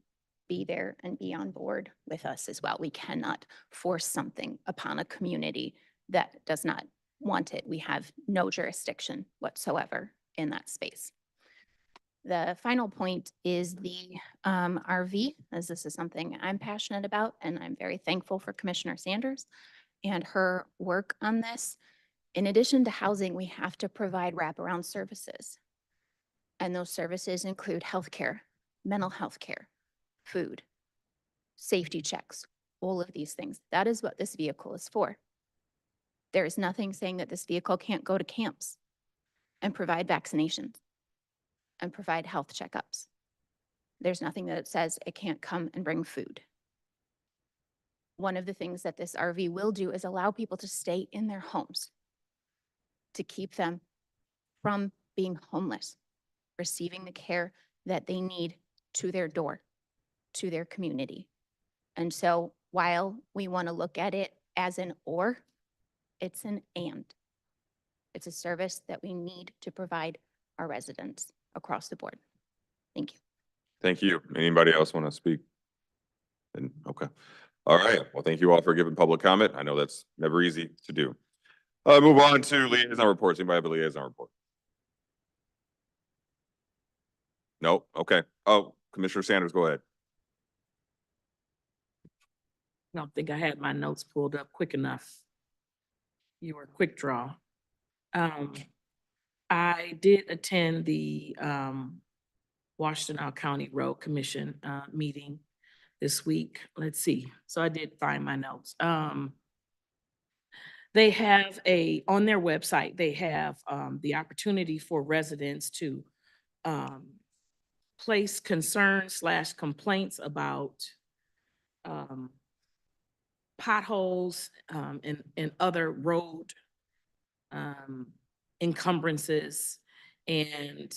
be there and be on board with us as well. We cannot force something upon a community that does not want it. We have no jurisdiction whatsoever in that space. The final point is the RV, as this is something I'm passionate about, and I'm very thankful for Commissioner Sanders and her work on this. In addition to housing, we have to provide wraparound services. And those services include healthcare, mental health care, food, safety checks, all of these things. That is what this vehicle is for. There is nothing saying that this vehicle can't go to camps and provide vaccinations and provide health checkups. There's nothing that says it can't come and bring food. One of the things that this RV will do is allow people to stay in their homes, to keep them from being homeless, receiving the care that they need to their door, to their community. And so while we want to look at it as an or, it's an and. It's a service that we need to provide our residents across the board. Thank you. Thank you. Anybody else want to speak? And okay. All right. Well, thank you all for giving public comment. I know that's never easy to do. Move on to liaison reports. Anybody have a liaison report? No? Okay. Oh, Commissioner Sanders, go ahead. I don't think I had my notes pulled up quick enough. You were a quick draw. I did attend the Washtenaw County Road Commission meeting. this week. Let's see. So I did find my notes. They have on their website, they have the opportunity for residents to place concerns/complaints about potholes and other road encumbrances. And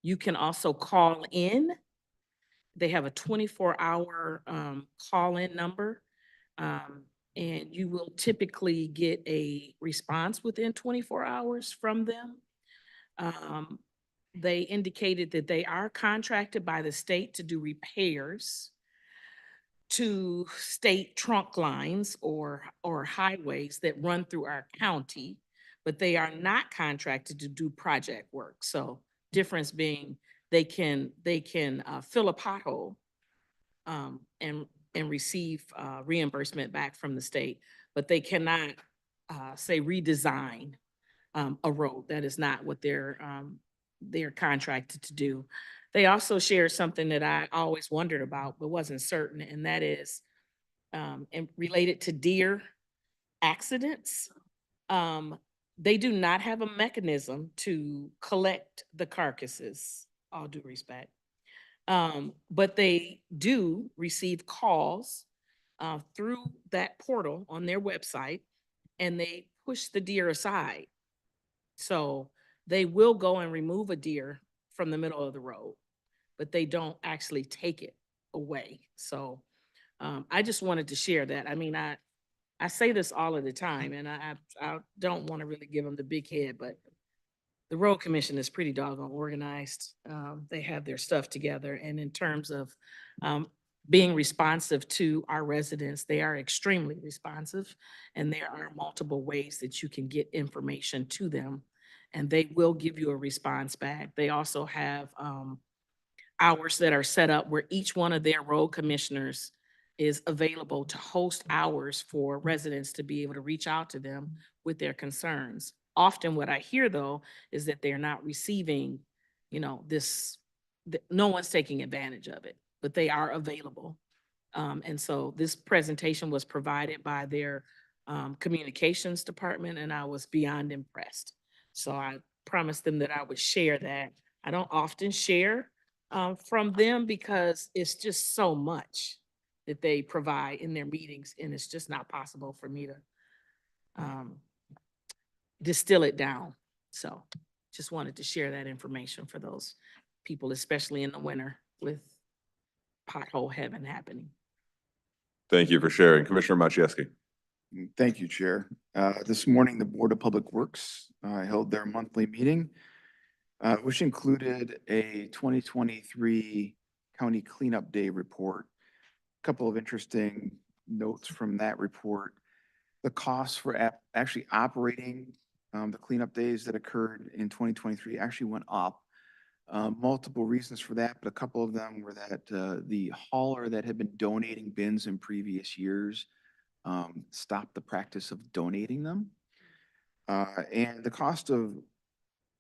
you can also call in. They have a 24-hour call-in number. And you will typically get a response within 24 hours from them. They indicated that they are contracted by the state to do repairs to state trunk lines or highways that run through our county, but they are not contracted to do project work. So difference being they can fill a pothole and receive reimbursement back from the state, but they cannot say redesign a road. That is not what they're contracted to do. They also shared something that I always wondered about, but wasn't certain, and that is and related to deer accidents. They do not have a mechanism to collect the carcasses, all due respect. But they do receive calls through that portal on their website, and they push the deer aside. So they will go and remove a deer from the middle of the road, but they don't actually take it away. So I just wanted to share that. I mean, I say this all of the time, and I don't want to really give them the big head, but the road commission is pretty doggone organized. They have their stuff together. And in terms of being responsive to our residents, they are extremely responsive. And there are multiple ways that you can get information to them, and they will give you a response back. They also have hours that are set up where each one of their road commissioners is available to host hours for residents to be able to reach out to them with their concerns. Often what I hear though, is that they're not receiving, no one's taking advantage of it, but they are available. And so this presentation was provided by their communications department, and I was beyond impressed. So I promised them that I would share that. I don't often share from them because it's just so much that they provide in their meetings, and it's just not possible for me to distill it down. So just wanted to share that information for those people, especially in the winter with pothole heaven happening. Thank you for sharing. Commissioner Machewski. Thank you, Chair. This morning, the Board of Public Works held their monthly meeting, which included a 2023 County Cleanup Day report. A couple of interesting notes from that report. The costs for actually operating the cleanup days that occurred in 2023 actually went up. Multiple reasons for that, but a couple of them were that the hauler that had been donating bins in previous years stopped the practice of donating them. And the cost of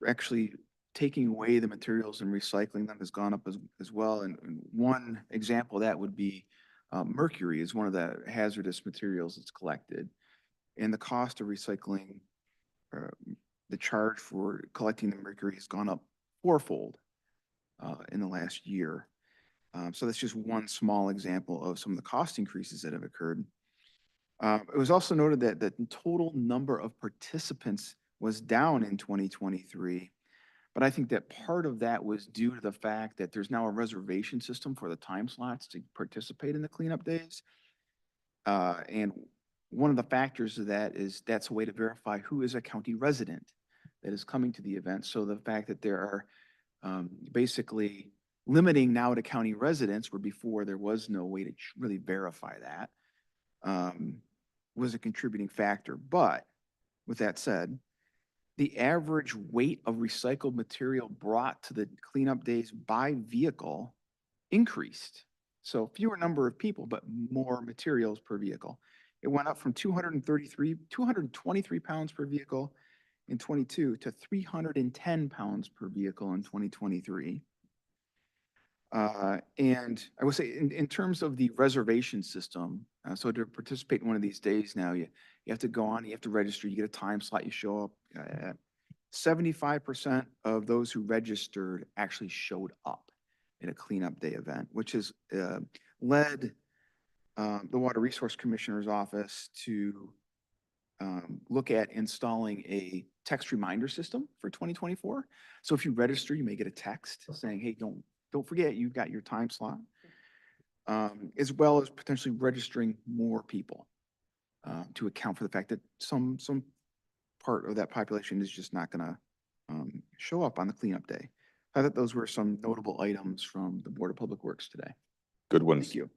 actually taking away the materials and recycling them has gone up as well. And one example of that would be mercury is one of the hazardous materials that's collected. And the cost of recycling, the charge for collecting the mercury has gone up fourfold in the last year. So that's just one small example of some of the cost increases that have occurred. It was also noted that the total number of participants was down in 2023, but I think that part of that was due to the fact that there's now a reservation system for the time slots to participate in the cleanup days. And one of the factors of that is that's a way to verify who is a county resident that is coming to the event. So the fact that there are basically limiting now to county residents, where before there was no way to really verify that, was a contributing factor. But with that said, the average weight of recycled material brought to the cleanup days by vehicle increased. So fewer number of people, but more materials per vehicle. It went up from 223 pounds per vehicle in 22 to 310 pounds per vehicle in 2023. And I will say, in terms of the reservation system, so to participate in one of these days now, you have to go on, you have to register, you get a time slot, you show up. 75% of those who registered actually showed up in a cleanup day event, which has led the Water Resource Commissioner's office to look at installing a text reminder system for 2024. So if you register, you may get a text saying, hey, don't forget, you've got your time slot, as well as potentially registering more people to account for the fact that some part of that population is just not going to show up on the cleanup day. I thought those were some notable items from the Board of Public Works today. Good ones. Thank you.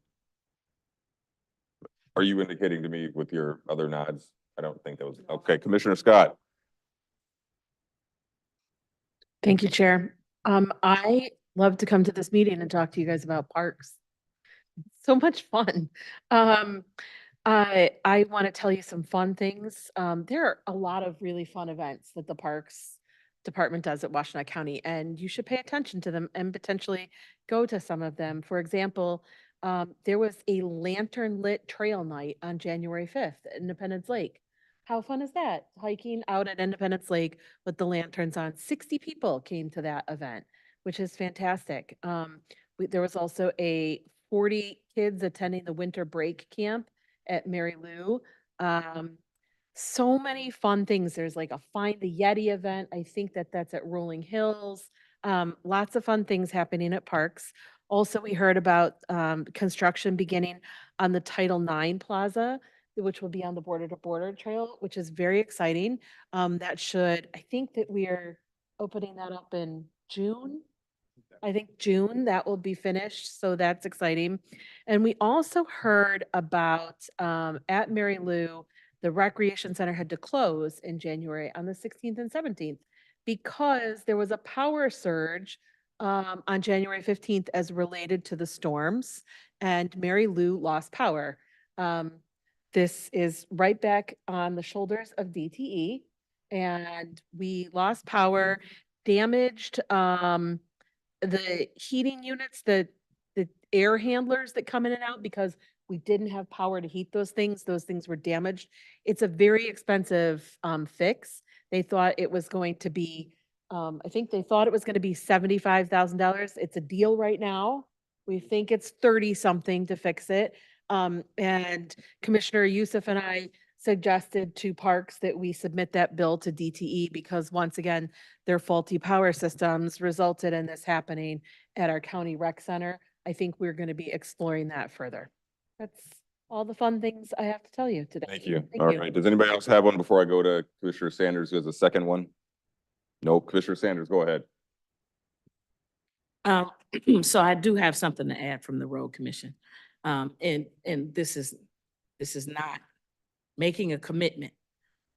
Are you indicating to me with your other nods? I don't think that was, okay, Commissioner Scott. Thank you, Chair. I love to come to this meeting and talk to you guys about parks. So much fun. I want to tell you some fun things. There are a lot of really fun events that the Parks Department does at Washtenaw County, and you should pay attention to them and potentially go to some of them. For example, there was a lantern lit trail night on January 5th at Independence Lake. How fun is that? Hiking out at Independence Lake with the lanterns on. 60 people came to that event, which is fantastic. There was also a 40 kids attending the winter break camp at Mary Lou. So many fun things. There's like a Find the Yeti event. I think that's at Rolling Hills. Lots of fun things happening at parks. Also, we heard about construction beginning on the Title IX Plaza, which will be on the Border to Border Trail, which is very exciting. I think that we are opening that up in June. I think June that will be finished, so that's exciting. And we also heard about at Mary Lou, the Recreation Center had to close in January on the 16th and 17th because there was a power surge on January 15th as related to the storms, and Mary Lou lost power. This is right back on the shoulders of DTE, and we lost power, damaged the heating units, the air handlers that come in and out because we didn't have power to heat those things. Those things were damaged. It's a very expensive fix. They thought it was going to be, I think they thought it was going to be $75,000. It's a deal right now. We think it's 30 something to fix it. And Commissioner Youssef and I suggested to Parks that we submit that bill to DTE because once again, their faulty power systems resulted in this happening at our county rec center. I think we're going to be exploring that further. That's all the fun things I have to tell you today. Thank you. All right. Does anybody else have one before I go to Commissioner Sanders? There's a second one. No, Commissioner Sanders, go ahead. So I do have something to add from the Road Commission. And this is not making a commitment,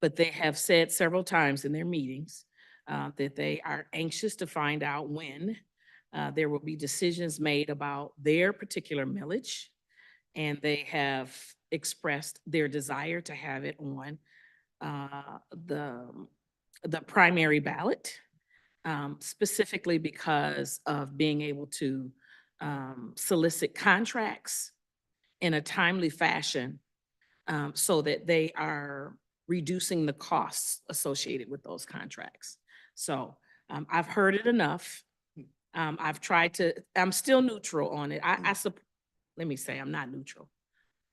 but they have said several times in their meetings that they are anxious to find out when there will be decisions made about their particular millage. And they have expressed their desire to have it on the primary ballot, specifically because of being able to solicit contracts in a timely fashion so that they are reducing the costs associated with those contracts. So I've heard it enough. I'm still neutral on it. Let me say, I'm not neutral.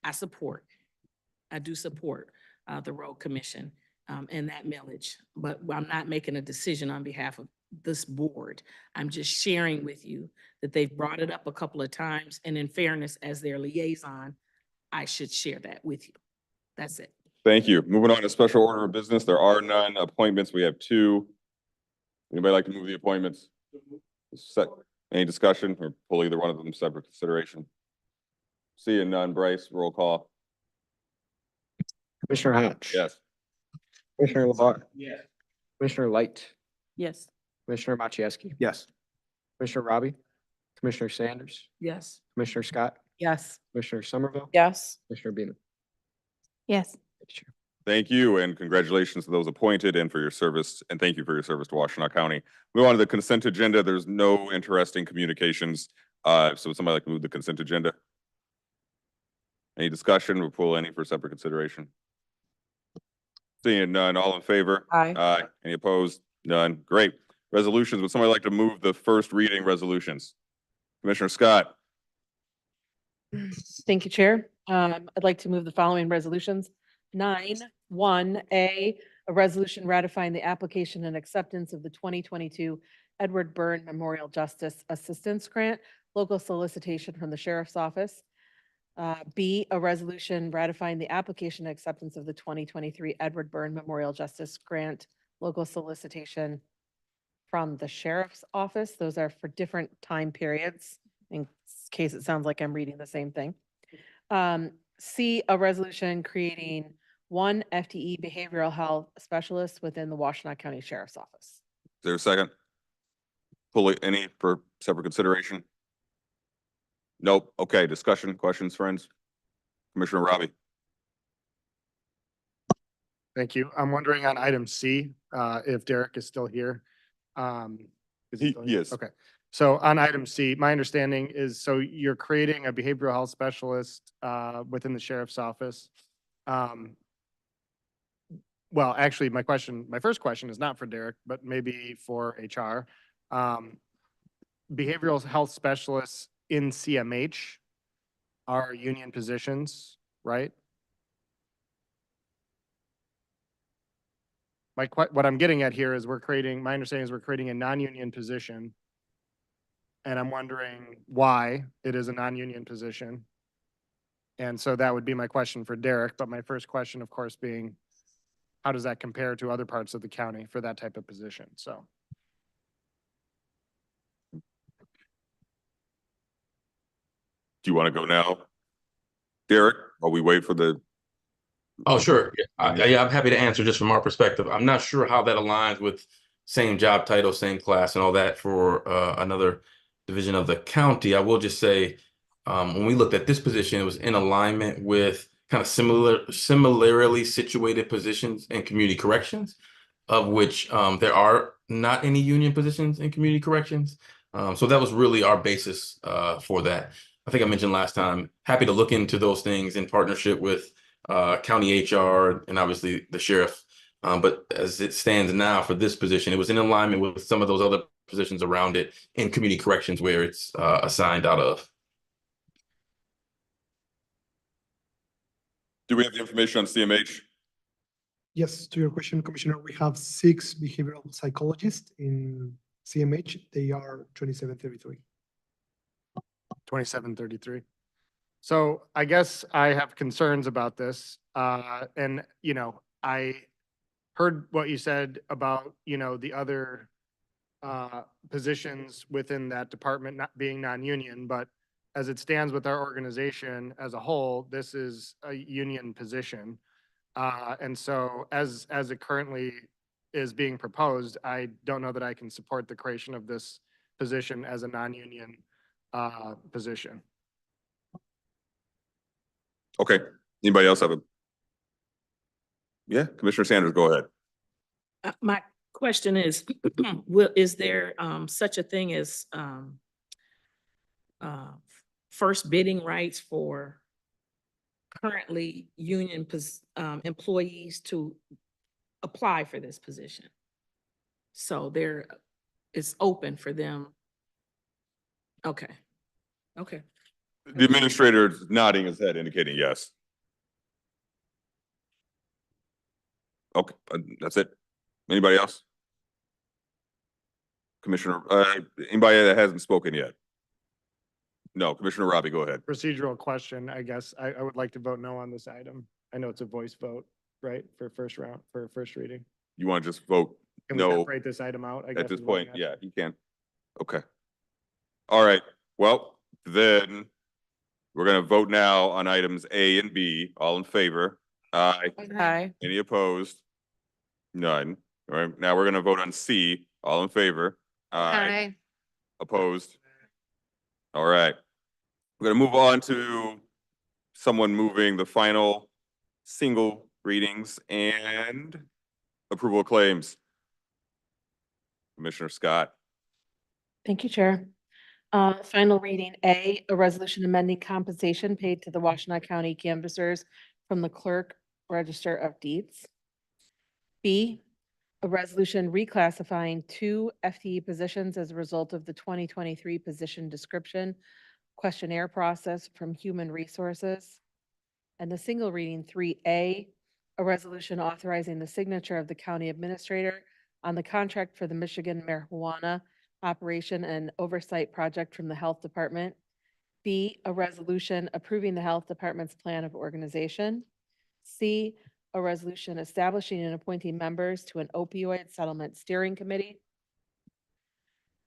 I do support the Road Commission and that millage, but I'm not making a decision on behalf of this board. I'm just sharing with you that they've brought it up a couple of times, and in fairness, as their liaison, I should share that with you. That's it. Thank you. Moving on to special order of business. There are none. Appointments, we have two. Anybody like to move the appointments? Any discussion or pull either one of them separate consideration? Seeing none. Bryce, roll call. Commissioner Hatch. Yes. Commissioner LeVar. Yes. Commissioner Light. Yes. Commissioner Machieski. Yes. Commissioner Robbie. Commissioner Sanders. Yes. Commissioner Scott. Yes. Commissioner Somerville. Yes. Commissioner Beaman. Yes. Thank you, and congratulations to those appointed and for your service, and thank you for your service to Washtenaw County. Move on to the consent agenda. There's no interesting communications So would somebody like to move the consent agenda? Any discussion? We'll pull any for separate consideration. Seeing none, all in favor? Aye. Aye. Any opposed? None. Great. Resolutions. Would somebody like to move the first reading resolutions? Commissioner Scott. Thank you, Chair. I'd like to move the following resolutions. 9(1)A, a resolution ratifying the application and acceptance of the 2022 Edward Byrne Memorial Justice Assistance Grant, local solicitation from the Sheriff's Office. B, a resolution ratifying the application and acceptance of the 2023 Edward Byrne Memorial Justice Grant, local solicitation from the Sheriff's Office. Those are for different time periods, in case it sounds like I'm reading the same thing. C, a resolution creating one FTE behavioral health specialist within the Washtenaw County Sheriff's Office. Is there a second? Pull any for separate consideration? Nope. Okay, discussion, questions, friends? Commissioner Robbie. Thank you. I'm wondering on item C, if Derek is still here. He is. Okay. So on item C, my understanding is, so you're creating a behavioral health specialist, within the sheriff's office. Well, actually, my first question is not for Derek, but maybe for HR. Behavioral health specialists in CMH are union positions, right? What I'm getting at here is my understanding is we're creating a non-union position. And I'm wondering why it is a non-union position. And so that would be my question for Derek, but my first question, of course, being, how does that compare to other parts of the county for that type of position? So. Do you want to go now? Derek, while we wait for the. Oh, sure. Yeah, I'm happy to answer just from our perspective. I'm not sure how that aligns with same job title, same class and all that for another division of the county. I will just say, when we looked at this position, it was in alignment with kind of similarly situated positions in community corrections, of which there are not any union positions in community corrections. So that was really our basis for that. I think I mentioned last time, happy to look into those things in partnership with county HR and obviously the sheriff. But as it stands now for this position, it was in alignment with some of those other positions around it in community corrections where it's assigned out of. Do we have the information on CMH? Yes, to your question, Commissioner, we have 6 behavioral psychologists in CMH. They are 2733. 2733. So I guess I have concerns about this. And, I heard what you said about, the other positions within that department not being non-union, but as it stands with our organization as a whole, this is a union position. And so as it currently is being proposed, I don't know that I can support the creation of this position as a non-union position. Okay. Anybody else have a? Yeah, Commissioner Sanders, go ahead. My question is, is there such a thing as first bidding rights for currently union employees to apply for this position? So it's open for them. Okay. Okay. The administrator is nodding his head, indicating yes. Okay, that's it. Anybody else? Commissioner, anybody that hasn't spoken yet? No, Commissioner Robbie, go ahead. Procedural question, I guess. I would like to vote no on this item. I know it's a voice vote, right, for first reading. You want to just vote Can we no separate this item out, I guess? at this is what I'm point? Yeah, asking. you can. Okay. All right. Well, then we're going to vote now on items A and B. All in favor? Aye. Aye. Any opposed? None. All right. Now we're going to vote on C. All in favor? Aye. Opposed? All right. We're going to move on to someone moving the final single readings and approval of claims. Commissioner Scott. Thank you, Chair. Final reading, A, a resolution amending compensation paid to the Washtenaw County canvassers from the Clerk Register of Deeds. B, a resolution reclassifying 2 FTE positions as a result of the 2023 position description questionnaire process from Human Resources. And the single reading 3A, a resolution authorizing the signature of the county administrator on the contract for the Michigan marijuana operation and oversight project from the Health Department. B, a resolution approving the Health Department's plan of organization. C, a resolution establishing and appointing members to an opioid settlement steering committee.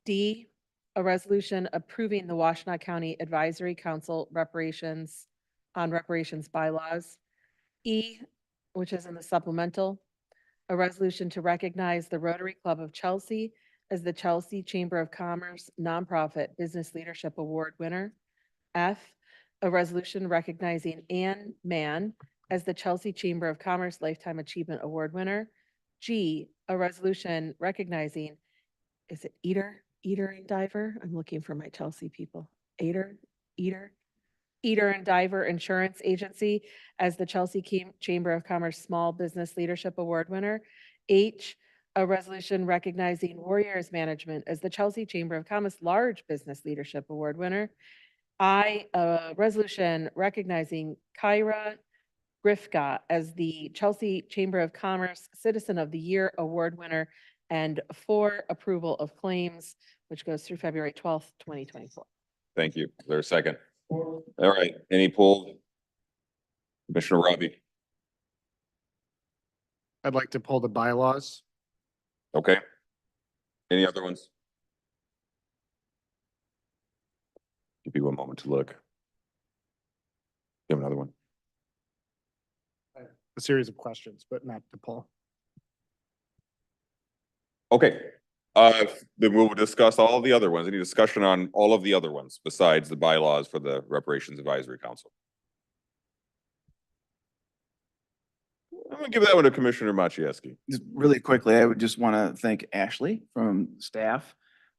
D, a resolution approving the Washtenaw County Advisory Council reparations bylaws. E, which is in the supplemental, a resolution to recognize the Rotary Club of Chelsea as the Chelsea Chamber of Commerce Nonprofit Business Leadership Award winner. F, a resolution recognizing Ann Mann as the Chelsea Chamber of Commerce Lifetime Achievement Award winner. G, a resolution recognizing, is it Eater and Diver? I'm looking for my Chelsea people. Eater and Diver Insurance Agency as the Chelsea Chamber of Commerce Small Business Leadership Award winner. H, a resolution recognizing Warriors Management as the Chelsea Chamber of Commerce Large Business Leadership Award winner. I, a resolution recognizing Kyra Grifka as the Chelsea Chamber of Commerce Citizen of the Year Award winner. And 4, approval of claims, which goes through February 12th, 2024. Thank you. Is there a second? All right, any pulled? Commissioner Robbie? I'd like to pull the bylaws. Okay. Any other ones? Give you a moment to look. You have another one? A series of questions, but not to pull. Okay, then we'll discuss all of the other ones. Any discussion on all of the other ones besides the bylaws for the Reparations Advisory Council? I'm gonna give that one to Commissioner Maciejewski. Just really quickly, I would just want to thank Ashley from staff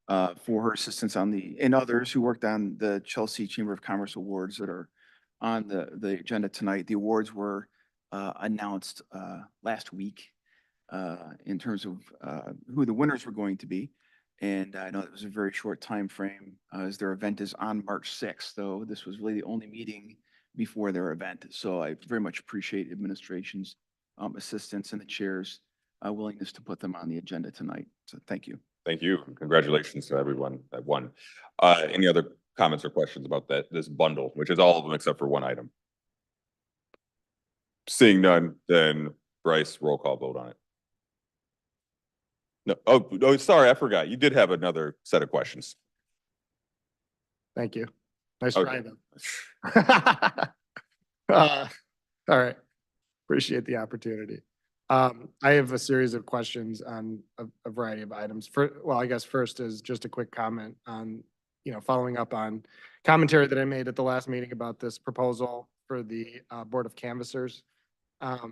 for her assistance on and others who worked on the Chelsea Chamber of Commerce Awards that are on the agenda tonight. The awards were announced last week in terms of who the winners were going to be. And I know it was a very short time frame as their event is on March 6th, though this was really the only meeting before their event. So I very much appreciate administration's assistance and the chair's willingness to put them on the agenda tonight. So thank you. Thank you. Congratulations to everyone that won. Any other comments or questions about this bundle, which is all of them except for one item? Seeing none, then Bryce, roll call vote on it. No, oh, sorry, I forgot. You did have another set of questions. Thank you. Nice Okay. try, though. All right. Appreciate the opportunity. I have a series of questions on a variety of items. Well, I guess first is just a quick comment on, following up on commentary that I made at the last meeting about this proposal for the Board of Canvassers. I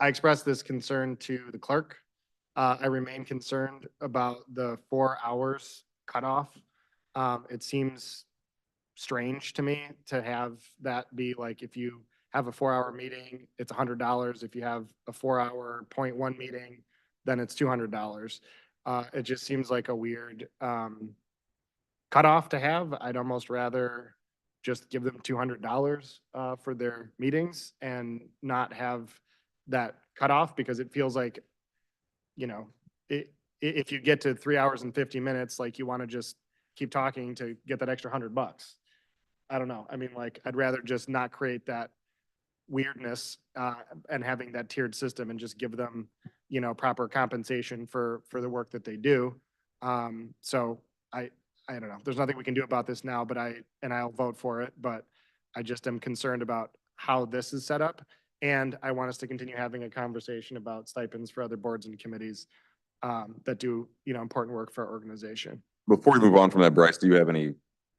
expressed this concern to the clerk. I remain concerned about the 4 hours cutoff. It seems strange to me to have that be like, if you have a 4-hour meeting, it's $100. If you have a 4-hour 0.1 meeting, then it's $200. It just seems like a weird cutoff to have. I'd almost rather just give them $200 for their meetings and not have that cutoff, because it feels like, if you get to 3 hours and 50 minutes, like you want to just keep talking to get that extra $100. I don't know. I mean, like, I'd rather just not create that weirdness and having that tiered system and just give them, proper compensation for the work that they do. So I don't know. There's nothing we can do about this now, but I'll vote for it, but I just am concerned about how this is set up. And I want us to continue having a conversation about stipends for other boards and committees that do, important work for our organization. Before we move on from that, Bryce, do you have any,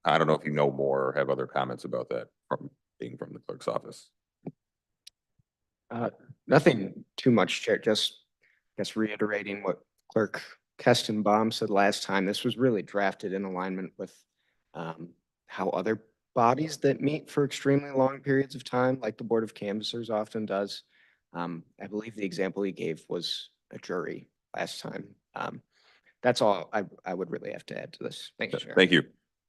I don't know if you know more or have other comments about that from being from the clerk's office? Nothing too much, Chair, just reiterating what Clerk Kestenbaum said last time, this was really drafted in alignment with how other bodies that meet for extremely long periods of time, like the Board of Canvassers often does. I believe the example he gave was a jury last time. That's all I would really have to add to this. Thank you, Chair. Thank you.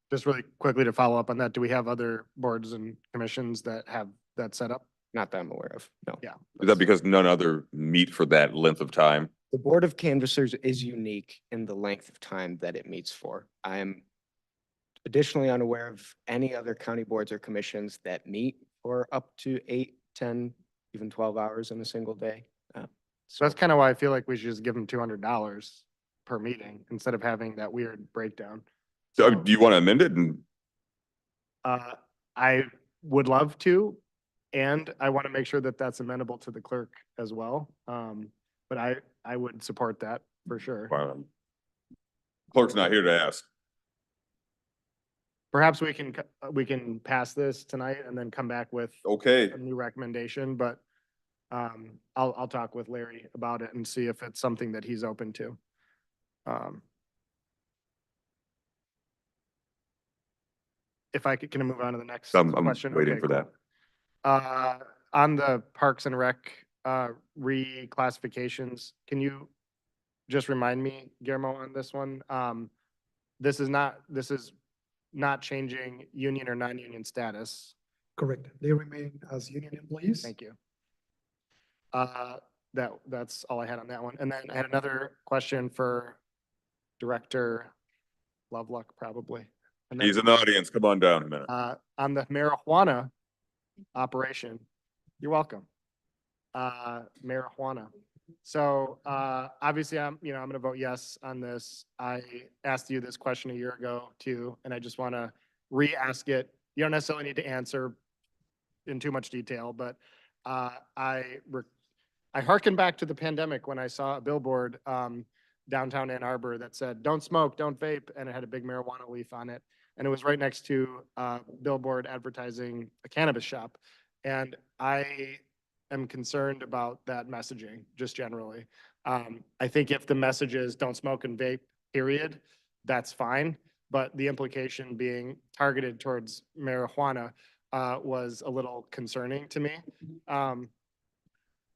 Just really quickly to follow up on that, do we have other boards and commissions that have that set up? Not that I'm aware of, no. Yeah. Is that because none other meet for that length of time? The Board of Canvassers is unique in the length of time that it meets for. I am additionally unaware of any other county boards or commissions that meet for up to 8, 10, even 12 hours in a single day. So that's kind of why I feel like we should just give them $200 per meeting instead of having that weird breakdown. So do you want to amend it? And I would love to, and I want to make sure that that's amenable to the clerk as well. But I would support that for sure. Clerk's not here to ask. Perhaps we can pass this tonight and then come back with Okay. a new recommendation, but I'll talk with Larry about it and see if it's something that he's open to. If I could, can I move on to the next I'm question? waiting Okay, for that. cool. On the Parks and Rec reclassifications, can you just remind me, Guillermo, on this one? This is not changing union or non-union status. Correct. They remain as union employees. Thank you. That's all I had on that one. And then I had another question for Director Loveluck, probably. And then, He's in the audience. Come on down a minute. on the marijuana operation, you're welcome. Marijuana. So obviously I'm going to vote yes on this. I asked you this question a year ago too, and I just want to re-ask it. You don't necessarily need to answer in too much detail, but I hearken back to the pandemic when I saw a billboard downtown Ann Arbor that said, "Don't smoke, don't vape," and it had a big marijuana leaf on it. And it was right next to a billboard advertising a cannabis shop. And I am concerned about that messaging, just generally. I think if the message is don't smoke and vape, period, that's fine. But the implication being targeted towards marijuana was a little concerning to me.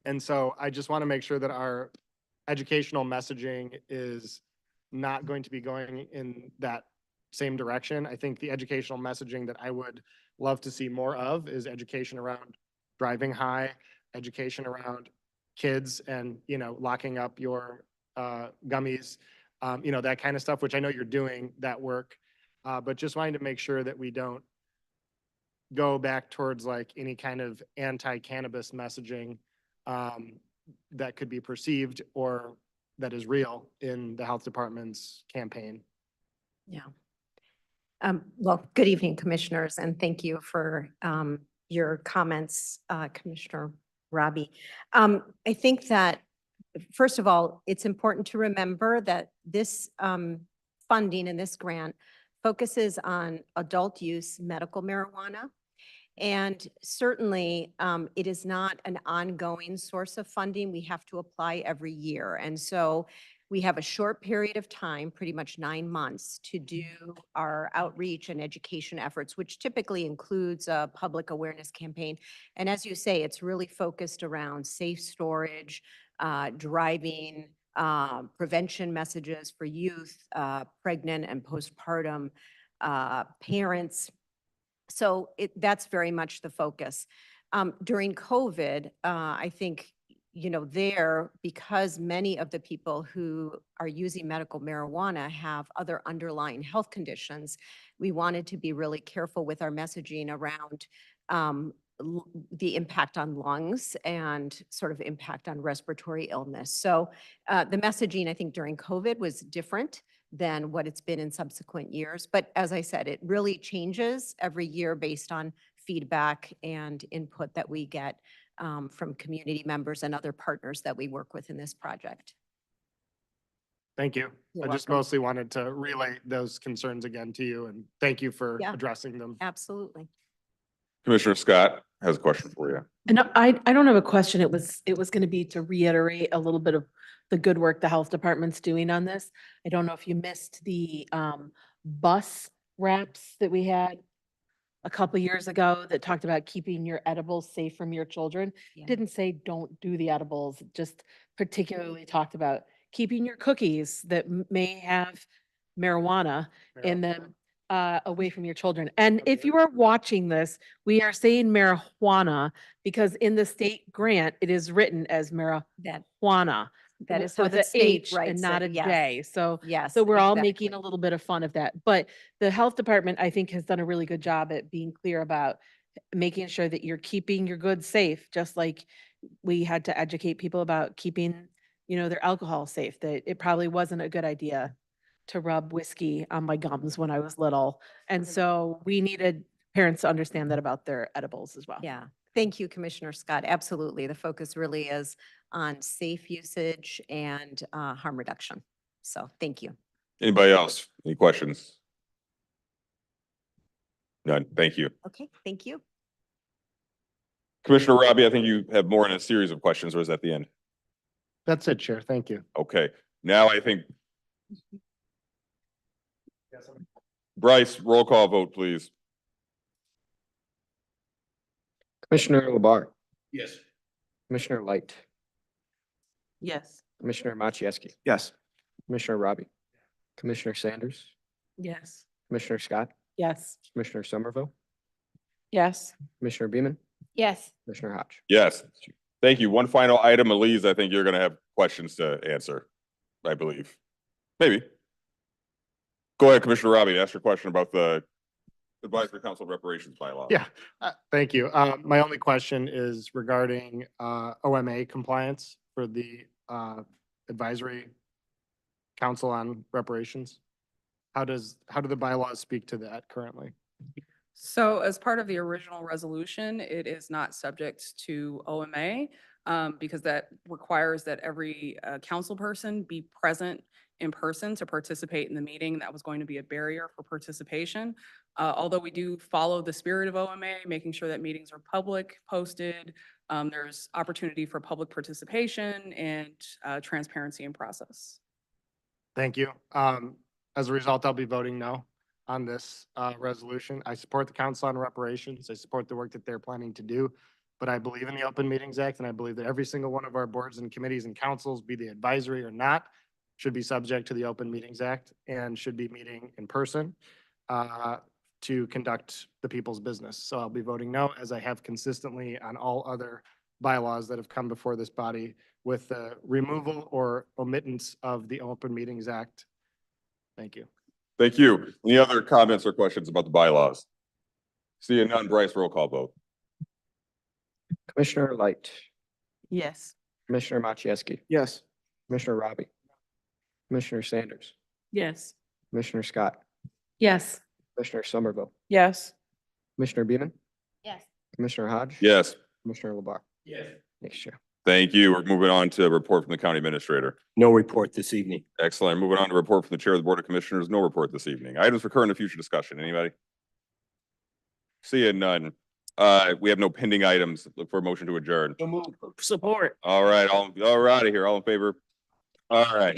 And so I just want to make sure that our educational messaging is not going to be going in that same direction. I think the educational messaging that I would love to see more of is education around driving high, education around kids and, locking up your gummies, that kind of stuff, which I know you're doing that work. But just wanting to make sure that we don't go back towards like any kind of anti-cannabis messaging that could be perceived or that is real in the health department's campaign. Yeah. Well, good evening, commissioners, and thank you for your comments, Commissioner Robbie. I think that, first of all, it's important to remember that this funding and this grant focuses on adult use medical marijuana. And certainly, it is not an ongoing source of funding. We have to apply every year. And so we have a short period of time, pretty much 9 months, to do our outreach and education efforts, which typically includes a public awareness campaign. And as you say, it's really focused around safe storage, driving, prevention messages for youth, pregnant and postpartum parents. So that's very much the focus. During COVID, I think, because many of the people who are using medical marijuana have other underlying health conditions, we wanted to be really careful with our messaging around the impact on lungs and sort of impact on respiratory illness. So the messaging, I think, during COVID was different than what it's been in subsequent years. But as I said, it really changes every year based on feedback and input that we get from community members and other partners that we work with in this project. Thank you. You're I just welcome. mostly wanted to relay those concerns again to you and thank you for Yeah. addressing them. Absolutely. Commissioner Scott has a question for you. And I don't have a question. It was going to be to reiterate a little bit of the good work the health department's doing on this. I don't know if you missed the bus wraps that we had a couple years ago that talked about keeping your edibles safe from your children. Yeah. Didn't say don't do the edibles, it just particularly talked about keeping your cookies that may have marijuana in them away from your children. And if you are watching this, we are saying marijuana because in the state grant, it is written as marijuana. That is how with the a state H writes and not it, a yes. J. So Yes. so we're all making exactly. a little bit of fun of that. But the health department, I think, has done a really good job at being clear about making sure that you're keeping your goods safe, just like we had to educate people about keeping, their alcohol safe, that it probably wasn't a good idea to rub whiskey on my gums when I was little. And so we needed parents to understand that about their edibles as well. Yeah. Thank you, Commissioner Scott. Absolutely. The focus really is on safe usage and harm reduction. So thank you. Anybody else? Any questions? None. Thank you. Okay, thank you. Commissioner Robbie, I think you have more in a series of questions, or is that the end? That's it, Chair. Thank you. Okay, now I think. Bryce, roll call vote, please. Commissioner LeBar, Yes. Commissioner Light, Yes. Commissioner Machieski, Yes. Commissioner Robbie, Commissioner Sanders, Yes. Commissioner Scott, Yes. Commissioner Somerville, Yes. Commissioner Beaman, Yes. Commissioner Hodge. Yes. Thank you. One final item, Elise, I think you're gonna have questions to answer, I believe. Maybe. Go ahead, Commissioner Robbie, ask your question about the Advisory Council Reparations bylaw. Yeah, thank you. My only question is regarding OMA compliance for the Advisory Council on Reparations. How do the bylaws speak to that currently? So as part of the original resolution, it is not subject to OMA because that requires that every council person be present in person to participate in the meeting. That was going to be a barrier for participation. Although we do follow the spirit of OMA, making sure that meetings are public, posted, there's opportunity for public participation and transparency in process. Thank you. As a result, I'll be voting no on this resolution. I support the Council on Reparations. I support the work that they're planning to do. But I believe in the Open Meetings Act, and I believe that every single one of our boards and committees and councils, be they advisory or not, should be subject to the Open Meetings Act and should be meeting in person to conduct the people's business. So I'll be voting no, as I have consistently on all other bylaws that have come before this body with the removal or omittance of the Open Meetings Act. Thank you. Thank you. Any other comments or questions about the bylaws? Seeing none, Bryce, roll call vote. Commissioner Light, Yes. Commissioner Machieski, Yes. Commissioner Robbie, Commissioner Sanders, Yes. Commissioner Scott, Yes. Commissioner Somerville, Yes. Commissioner Beaman, Yes. Commissioner Hodge. Yes. Commissioner LeBar. Yes. Thanks, Chair. Thank you. We're moving on to a report from the County Administrator. No report this evening. Excellent. Moving on to report from the Chair of the Board of Commissioners. No report this evening. Items for current and future discussion. Anybody? Seeing none. We have no pending items. Look for a motion to adjourn. Support. All right, all out of here. All in favor? All right.